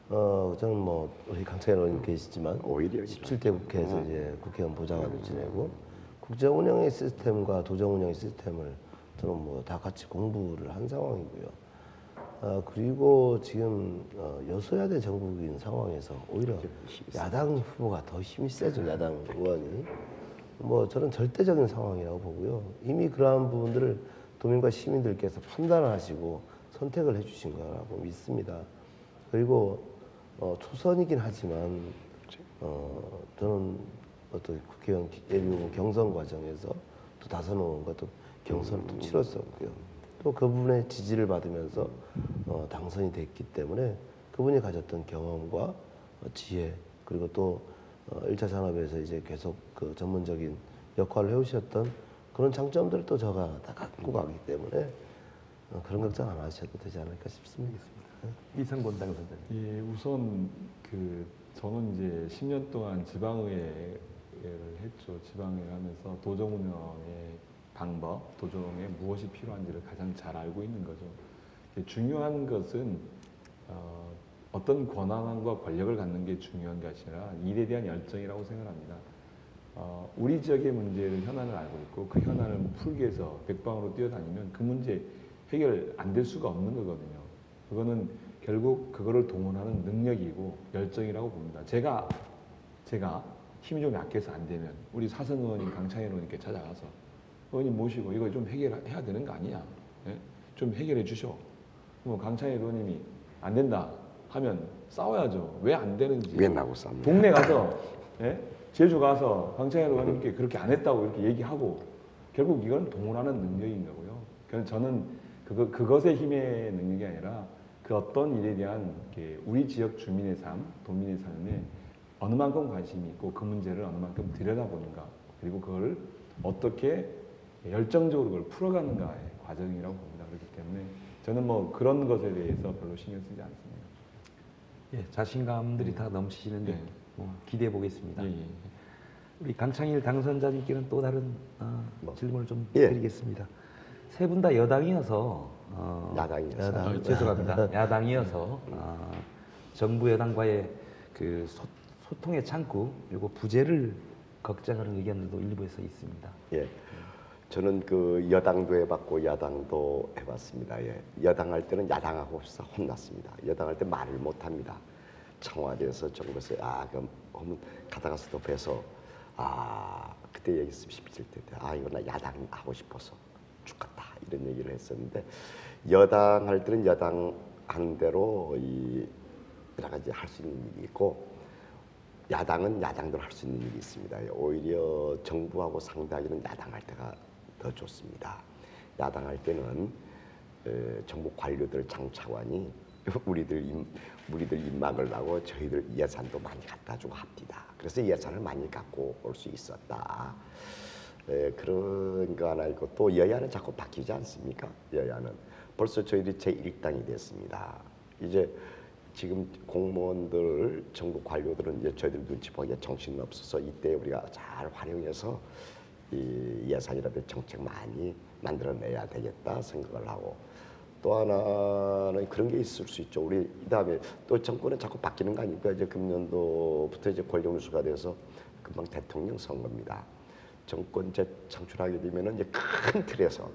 저는 뭐 우리 강창일 의원님 계시지만 오히려 17대 국회에서 이제 국회의원 보좌관을 지내고 국정 운영의 시스템과 도정 운영의 시스템을 저는 뭐 다 같이 공부를 한 상황이고요. 그리고 지금 여소야대 정국인 상황에서 오히려 야당 후보가 더 힘이 세죠. 야당 의원이. 뭐 저는 절대적인 상황이라고 보고요. 이미 그러한 부분들을 도민과 시민들께서 판단을 하시고 선택을 해주신 거라고 믿습니다. 그리고 초선이긴 하지만 저는 어떤 국회의원 예비후보 경선 과정에서 또 다선 의원과 또 경선을 또 치렀었고요. 또 그분의 지지를 받으면서 당선이 됐기 때문에 그분이 가졌던 경험과 지혜 그리고 또 1차 산업에서 이제 계속 그 전문적인 역할을 해오셨던 그런 장점들을 또 제가 다 갖고 가기 때문에 그런 걱정 안 하셔도 되지 않을까 싶습니다. 이상곤 당선자님. 예, 우선 저는 이제 10년 동안 지방의회를 했죠. 지방의회 하면서 도정 운영의 방법, 도정에 무엇이 필요한지를 가장 잘 알고 있는 거죠. 중요한 것은 어떤 권한과 권력을 갖는 게 중요한 것이 아니라 일에 대한 열정이라고 생각합니다. 우리 지역의 문제를 현안을 알고 있고 그 현안을 풀기 위해서 백방으로 뛰어다니면 그 문제 해결 안 될 수가 없는 거거든요. 그거는 결국 그거를 동원하는 능력이고 열정이라고 봅니다. 제가 힘이 좀 약해서 안 되면 우리 사선 의원님 강창일 의원님께 찾아가서 의원님 모시고 이거 좀 해결해야 되는 거 아니냐? 예? 좀 해결해 주셔. 그럼 강창일 의원님이 안 된다 하면 싸워야죠. 왜 안 되는지. 왜 나고 싸웁니까? 동네 가서 예? 제주 가서 강창일 의원님께 그렇게 안 했다고 이렇게 얘기하고 결국 이건 동원하는 능력인 거고요. 그래서 저는 그것의 힘의 능력이 아니라 그 어떤 일에 대한 우리 지역 주민의 삶, 도민의 삶에 어느 만큼 관심이 있고 그 문제를 어느 만큼 들여다보는가 그리고 그걸 어떻게 열정적으로 그걸 풀어가는가의 과정이라고 봅니다. 그렇기 때문에 저는 뭐 그런 것에 대해서 별로 신경 쓰지 않습니다. 예, 자신감들이 다 넘치시는데 네. 기대해 보겠습니다. 예, 예. 우리 강창일 당선자님께는 또 다른 질문을 좀 예. 드리겠습니다. 세 분 다 여당이어서 야당이어서. 죄송합니다. 야당이어서 정부 여당과의 그 소통의 창구 그리고 부재를 걱정하는 의견들도 일부에서 있습니다. 예. 저는 그 여당도 해봤고 야당도 해봤습니다. 예. 여당 할 때는 야당하고 혼났습니다. 여당 할 때 말을 못합니다. 청와대에서 정부에서 그럼 가다가 스톱해서 그때 얘기했으면 싶을 때 이거 나 야당 하고 싶어서 죽겠다 이런 얘기를 했었는데 여당 할 때는 여당 하는 대로 여러 가지 할 수 있는 일이 있고 야당은 야당대로 할 수 있는 일이 있습니다. 오히려 정부하고 상대하기는 야당 할 때가 더 좋습니다. 야당 할 때는 정부 관료들 장차관이 우리들 입막을 나고 저희들 예산도 많이 갖다 주고 합니다. 그래서 예산을 많이 갖고 올 수 있었다. 그런 거 하나 있고 또 여야는 자꾸 바뀌지 않습니까? 여야는 벌써 저희들이 제1당이 됐습니다. 이제 지금 공무원들, 정부 관료들은 이제 저희들 눈치 보기에 정신 없어서 이때 우리가 잘 활용해서 이 예산이라든지 정책 많이 만들어내야 되겠다 생각을 하고 또 하나는 그런 게 있을 수 있죠. 우리 그다음에 또 정권은 자꾸 바뀌는 거 아닙니까? 이제 금년도부터 이제 권력 누수가 돼서 금방 대통령 선거입니다. 정권 재창출하게 되면은 이제 큰 틀에서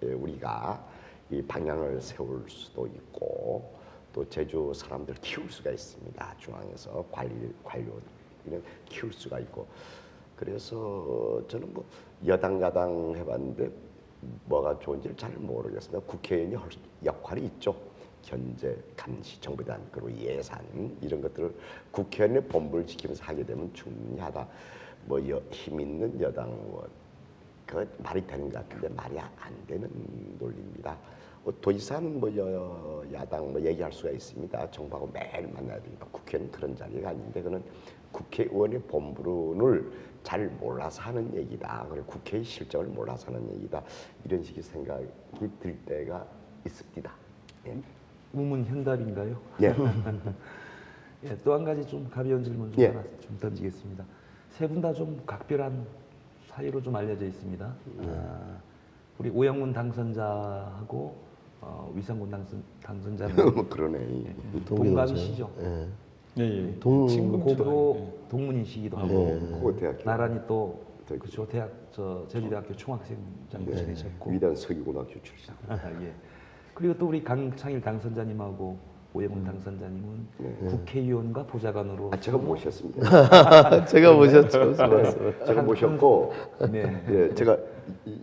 우리가 이 방향을 세울 수도 있고 또 제주 사람들 키울 수가 있습니다. 중앙에서 관료는 키울 수가 있고 그래서 저는 뭐 여당 야당 해봤는데 뭐가 좋은지를 잘 모르겠습니다. 국회의원이 할 역할이 있죠. 견제, 감시, 정부에 대한 그리고 예산 이런 것들을 국회의원의 본부를 지키면서 하게 되면 충분히 하다. 뭐 힘 있는 여당 의원 그 말이 되는 것 같은데 말이 안 되는 논리입니다. 더 이상 뭐 야당 뭐 얘기할 수가 있습니다. 정부하고 매일 만나야 되니까 국회는 그런 자리가 아닌데 그는 국회의원의 본분을 잘 몰라서 하는 얘기다. 그리고 국회의 실정을 몰라서 하는 얘기다. 이런 식의 생각이 들 때가 있습니다. 예. 우문현답인가요? 예. 예, 또 한 가지 좀 가벼운 질문 좀 하나 좀 던지겠습니다. 세 분 다 좀 각별한 사이로 좀 알려져 있습니다. 우리 오영문 당선자하고 위성군 당선자는 뭐 그러네. 동갑이시죠? 예. 예. 고교 동문이시기도 하고 고대학교 나란히 또 그렇죠 제주대학교 총학생장도 지내셨고 위대한 서기고등학교 출신. 예. 그리고 또 우리 강창일 당선자님하고 오영훈 당선자님은 국회의원과 보좌관으로 제가 모셨습니다. 제가 모셨죠. 제가 모셨고 네. 예, 제가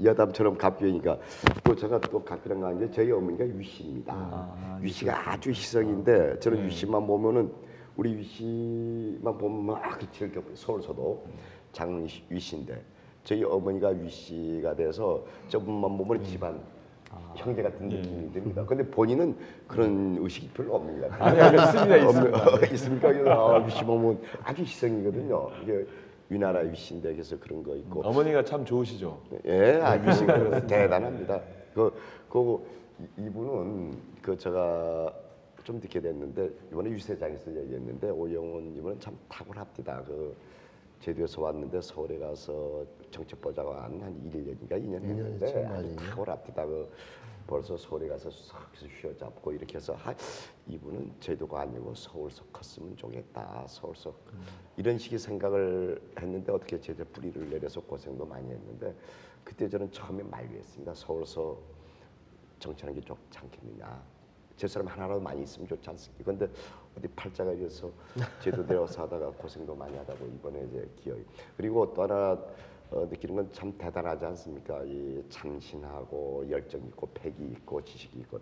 여담처럼 갑비니까 또 제가 또 갑비란 거 아닌데 저희 어머니가 유씨입니다. 유씨가 아주 희성인데 저는 유씨만 보면은 우리 유씨만 보면 막 즐겨 서울서도 장은 위씨인데 저희 어머니가 위씨가 돼서 저분만 보면 집안 형제 같은 느낌이 듭니다. 근데 본인은 그런 의식이 별로 없습니다. 있습니다, 있습니다. 있습니까? 그래서 위씨 보면 아주 희성이거든요. 이게 위나라 위씨인데 그래서 그런 거 있고. 어머니가 참 좋으시죠. 예, 위씨가 대단합니다. 이분은 제가 좀 늦게 됐는데 이번에 유세장에서 얘기했는데 오영훈 이분은 참 탁월합니다. 제주에서 왔는데 서울에 가서 정책보좌관 한 1년인가 2년 했는데 아주 탁월합니다. 벌써 서울에 가서 싹 휘어잡고 이렇게 해서 이분은 제주가 아니고 서울서 컸으면 좋겠다. 서울서 이런 식의 생각을 했는데 어떻게 제주 뿌리를 내려서 고생도 많이 했는데 그때 저는 처음에 만류했습니다. 서울서 정치하는 게 좋지 않겠느냐. 제 사람 하나라도 많이 있으면 좋지 않습니까? 그런데 어디 팔자가 이어서 제도 내려서 하다가 고생도 많이 하다고 이번에 이제 기어이. 그리고 또 하나 느끼는 건 참 대단하지 않습니까? 이 참신하고 열정 있고 패기 있고 지식이 있고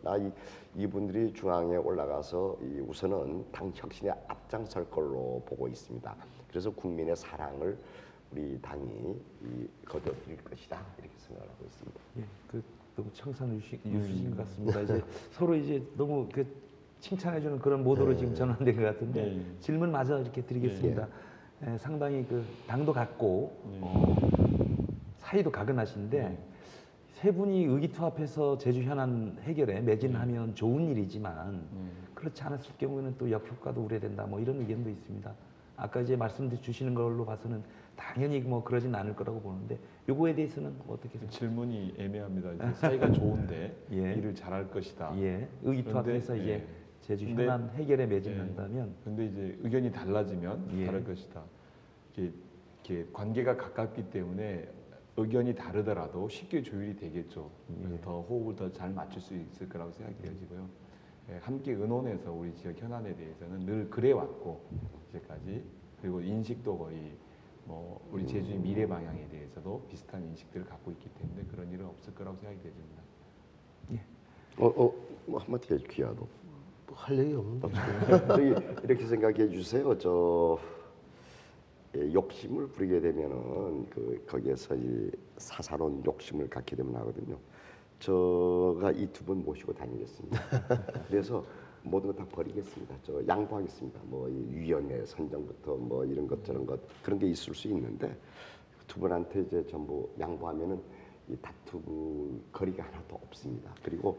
이분들이 중앙에 올라가서 우선은 당 혁신에 앞장설 걸로 보고 있습니다. 그래서 국민의 사랑을 우리 당이 거둬들일 것이다 이렇게 생각을 하고 있습니다. 예, 너무 청산 유수신 것 같습니다. 이제 서로 이제 너무 칭찬해주는 그런 모드로 지금 전환된 것 같은데 질문 마저 이렇게 드리겠습니다. 상당히 당도 같고 사이도 가근하신데 세 분이 의기투합해서 제주 현안 해결에 매진하면 좋은 일이지만 그렇지 않았을 경우에는 또 역효과도 우려된다. 뭐 이런 의견도 있습니다. 아까 이제 말씀 주시는 걸로 봐서는 당연히 뭐 그러진 않을 거라고 보는데 요거에 대해서는 어떻게 생각하세요? 질문이 애매합니다. 이제 사이가 좋은데 예. 일을 잘할 것이다. 예, 의기투합해서 그런데, 이제 제주 현안 해결에 매진한다면 근데 이제 의견이 달라지면 예. 다를 것이다. 이렇게 관계가 가깝기 때문에 의견이 다르더라도 쉽게 조율이 되겠죠. 그래서 더 호흡을 더 잘 맞출 수 있을 거라고 생각되어지고요. 함께 의논해서 우리 지역 현안에 대해서는 늘 그래왔고 이제까지 그리고 인식도 거의 우리 제주의 미래 방향에 대해서도 비슷한 인식들을 갖고 있기 때문에 그런 일은 없을 거라고 생각이 되집니다. 뭐 한마디 해주기야도 할 얘기 없는데. 저기 이렇게 생각해 주세요. 욕심을 부리게 되면은 거기에서 이 사사로운 욕심을 갖게 되면 하거든요. 제가 이 두 분 모시고 다니겠습니다. 그래서 모든 거 다 버리겠습니다. 양보하겠습니다. 이 위원회 선정부터 이런 것 저런 것 그런 게 있을 수 있는데 두 분한테 이제 전부 양보하면은 이 다투고 거리가 하나도 없습니다. 그리고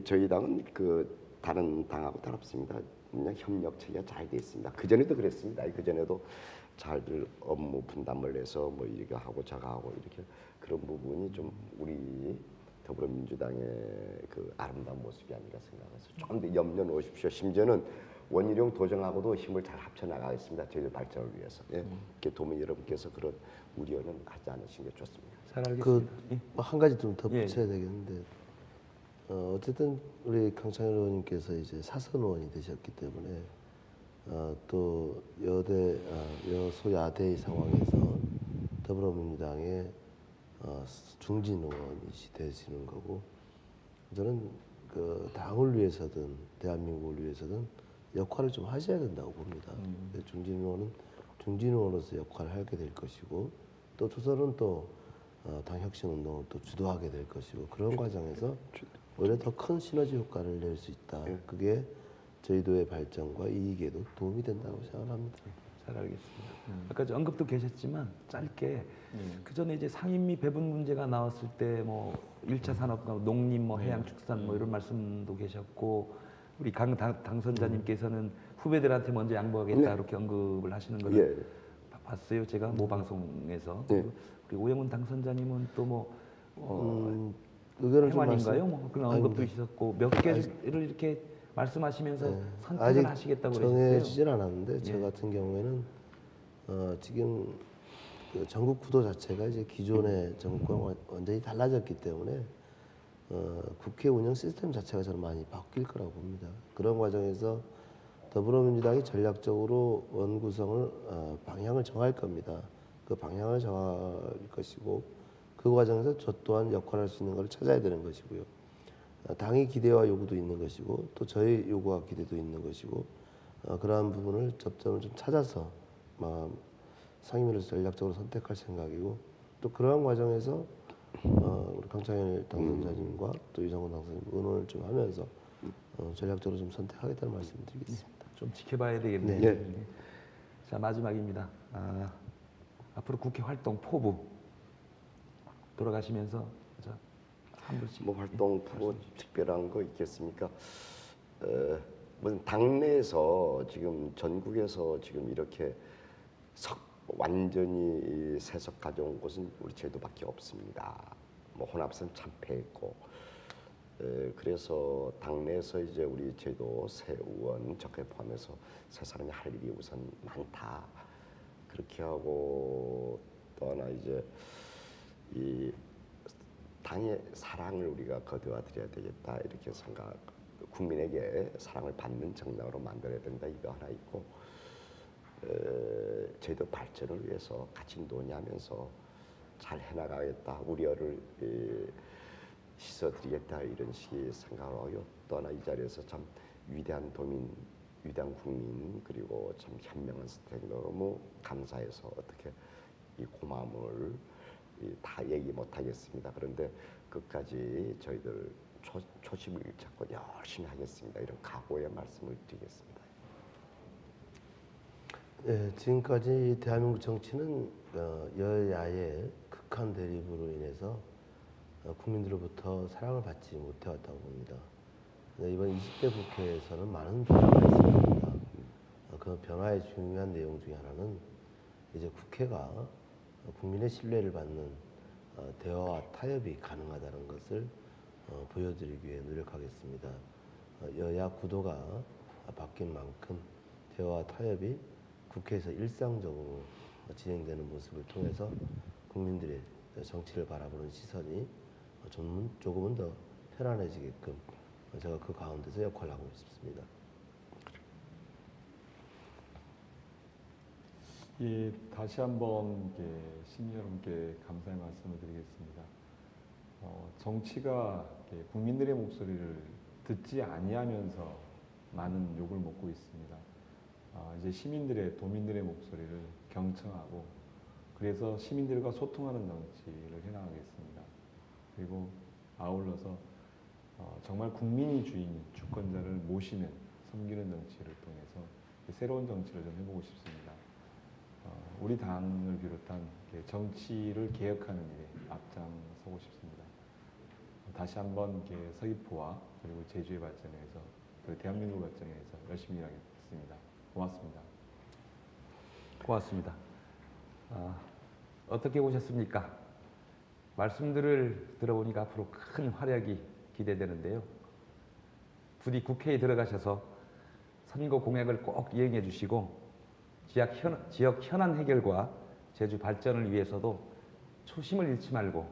저희 당은 다른 당하고 다릅습니다. 그냥 협력 체계가 잘 돼 있습니다. 그 전에도 그랬습니다. 그 전에도 잘들 업무 분담을 해서 이렇게 하고 저거 하고 이렇게 그런 부분이 좀 우리 더불어민주당의 아름다운 모습이 아닌가 생각해서 좀 더 염려 놓으십시오. 심지어는 원희룡 도정하고도 힘을 잘 합쳐 나가겠습니다. 저희 발전을 위해서. 이렇게 도민 여러분께서 그런 우려는 하지 않으신 게 좋습니다. 잘 알겠습니다. 한 가지 좀 덧붙여야 되겠는데 어쨌든 우리 강창일 의원님께서 이제 사선 의원이 되셨기 때문에 또 여소야대의 상황에서 더불어민주당의 중진 의원이 되시는 거고 저는 당을 위해서든 대한민국을 위해서든 역할을 좀 하셔야 된다고 봅니다. 중진 의원은 중진 의원으로서 역할을 하게 될 것이고 또 조선은 또 당 혁신 운동을 또 주도하게 될 것이고 그런 과정에서 오히려 더 큰 시너지 효과를 낼 수 있다. 그게 저희도의 발전과 이익에도 도움이 된다고 생각합니다. 잘 알겠습니다. 아까 언급도 계셨지만 짧게 그 전에 이제 상임위 배분 문제가 나왔을 때 1차 산업, 농림, 해양축산 이런 말씀도 계셨고 우리 강 당선자님께서는 후배들한테 먼저 양보하겠다 이렇게 언급을 하시는 걸 봤어요. 제가 모 방송에서 우리 오영훈 당선자님은 또 의견을 좀 해만인가요? 그런 언급도 있었고 몇 개를 이렇게 말씀하시면서 선택을 하시겠다고 그러셨어요. 정해지질 않았는데 저 같은 경우에는 지금 전국 구도 자체가 이제 기존의 정국과 완전히 달라졌기 때문에 국회 운영 시스템 자체가 저는 많이 바뀔 거라고 봅니다. 그런 과정에서 더불어민주당이 전략적으로 원구성을 방향을 정할 겁니다. 그 방향을 정할 것이고 그 과정에서 저 또한 역할할 수 있는 걸 찾아야 되는 것이고요. 당의 기대와 요구도 있는 것이고 또 저의 요구와 기대도 있는 것이고 그러한 부분을 접점을 좀 찾아서 상임위를 전략적으로 선택할 생각이고 또 그러한 과정에서 우리 강창일 당선자님과 또 유상훈 당선자님 의논을 좀 하면서 전략적으로 좀 선택하겠다는 말씀드리겠습니다. 좀 지켜봐야 되겠네요. 네. 네. 자, 마지막입니다. 앞으로 국회 활동 포부 돌아가시면서 자, 한 분씩. 뭐 활동 뭐 특별한 거 있겠습니까? 무슨 당내에서 지금 전국에서 지금 이렇게 완전히 세석 가져온 곳은 우리 제도밖에 없습니다. 뭐 혼합선 참패했고, 그래서 당내에서 이제 우리 제도 새 의원 적게 포함해서 세 사람이 할 일이 우선 많다. 그렇게 하고 또 하나 이제 이 당의 사랑을 우리가 거두어 드려야 되겠다 이렇게 생각. 국민에게 사랑을 받는 정당으로 만들어야 된다 이거 하나 있고. 제도 발전을 위해서 같이 논의하면서 잘 해나가겠다 우려를 씻어드리겠다 이런 식의 생각을 하고요. 또 하나 이 자리에서 참 위대한 도민, 위대한 국민 그리고 참 현명한 스태프 너무 감사해서 어떻게 이 고마움을 다 얘기 못하겠습니다. 그런데 끝까지 저희들 초심을 잡고 열심히 하겠습니다. 이런 각오의 말씀을 드리겠습니다. 네, 지금까지 대한민국 정치는 여야의 극한 대립으로 인해서 국민들로부터 사랑을 받지 못해왔다고 봅니다. 이번 20대 국회에서는 많은 변화가 있습니다. 그 변화의 중요한 내용 중에 하나는 이제 국회가 국민의 신뢰를 받는 대화와 타협이 가능하다는 것을 보여드리기 위해 노력하겠습니다. 여야 구도가 바뀐 만큼 대화와 타협이 국회에서 일상적으로 진행되는 모습을 통해서 국민들의 정치를 바라보는 시선이 조금은 더 편안해지게끔 제가 그 가운데서 역할을 하고 싶습니다. 예, 다시 한번 시민 여러분께 감사의 말씀을 드리겠습니다. 정치가 국민들의 목소리를 듣지 아니하면서 많은 욕을 먹고 있습니다. 이제 시민들의, 도민들의 목소리를 경청하고 그래서 시민들과 소통하는 정치를 해나가겠습니다. 그리고 아울러서 정말 국민이 주인, 주권자를 모시는, 섬기는 정치를 통해서 새로운 정치를 좀 해보고 싶습니다. 우리 당을 비롯한 정치를 개혁하는 일에 앞장서고 싶습니다. 다시 한번 서귀포와 그리고 제주의 발전에 위해서, 그리고 대한민국 발전에 위해서 열심히 일하겠습니다. 고맙습니다. 고맙습니다. 어떻게 보셨습니까? 말씀들을 들어보니까 앞으로 큰 활약이 기대되는데요. 부디 국회에 들어가셔서 선거 공약을 꼭 이행해 주시고 지역 현안 해결과 제주 발전을 위해서도 초심을 잃지 말고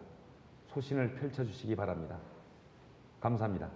소신을 펼쳐주시기 바랍니다. 감사합니다.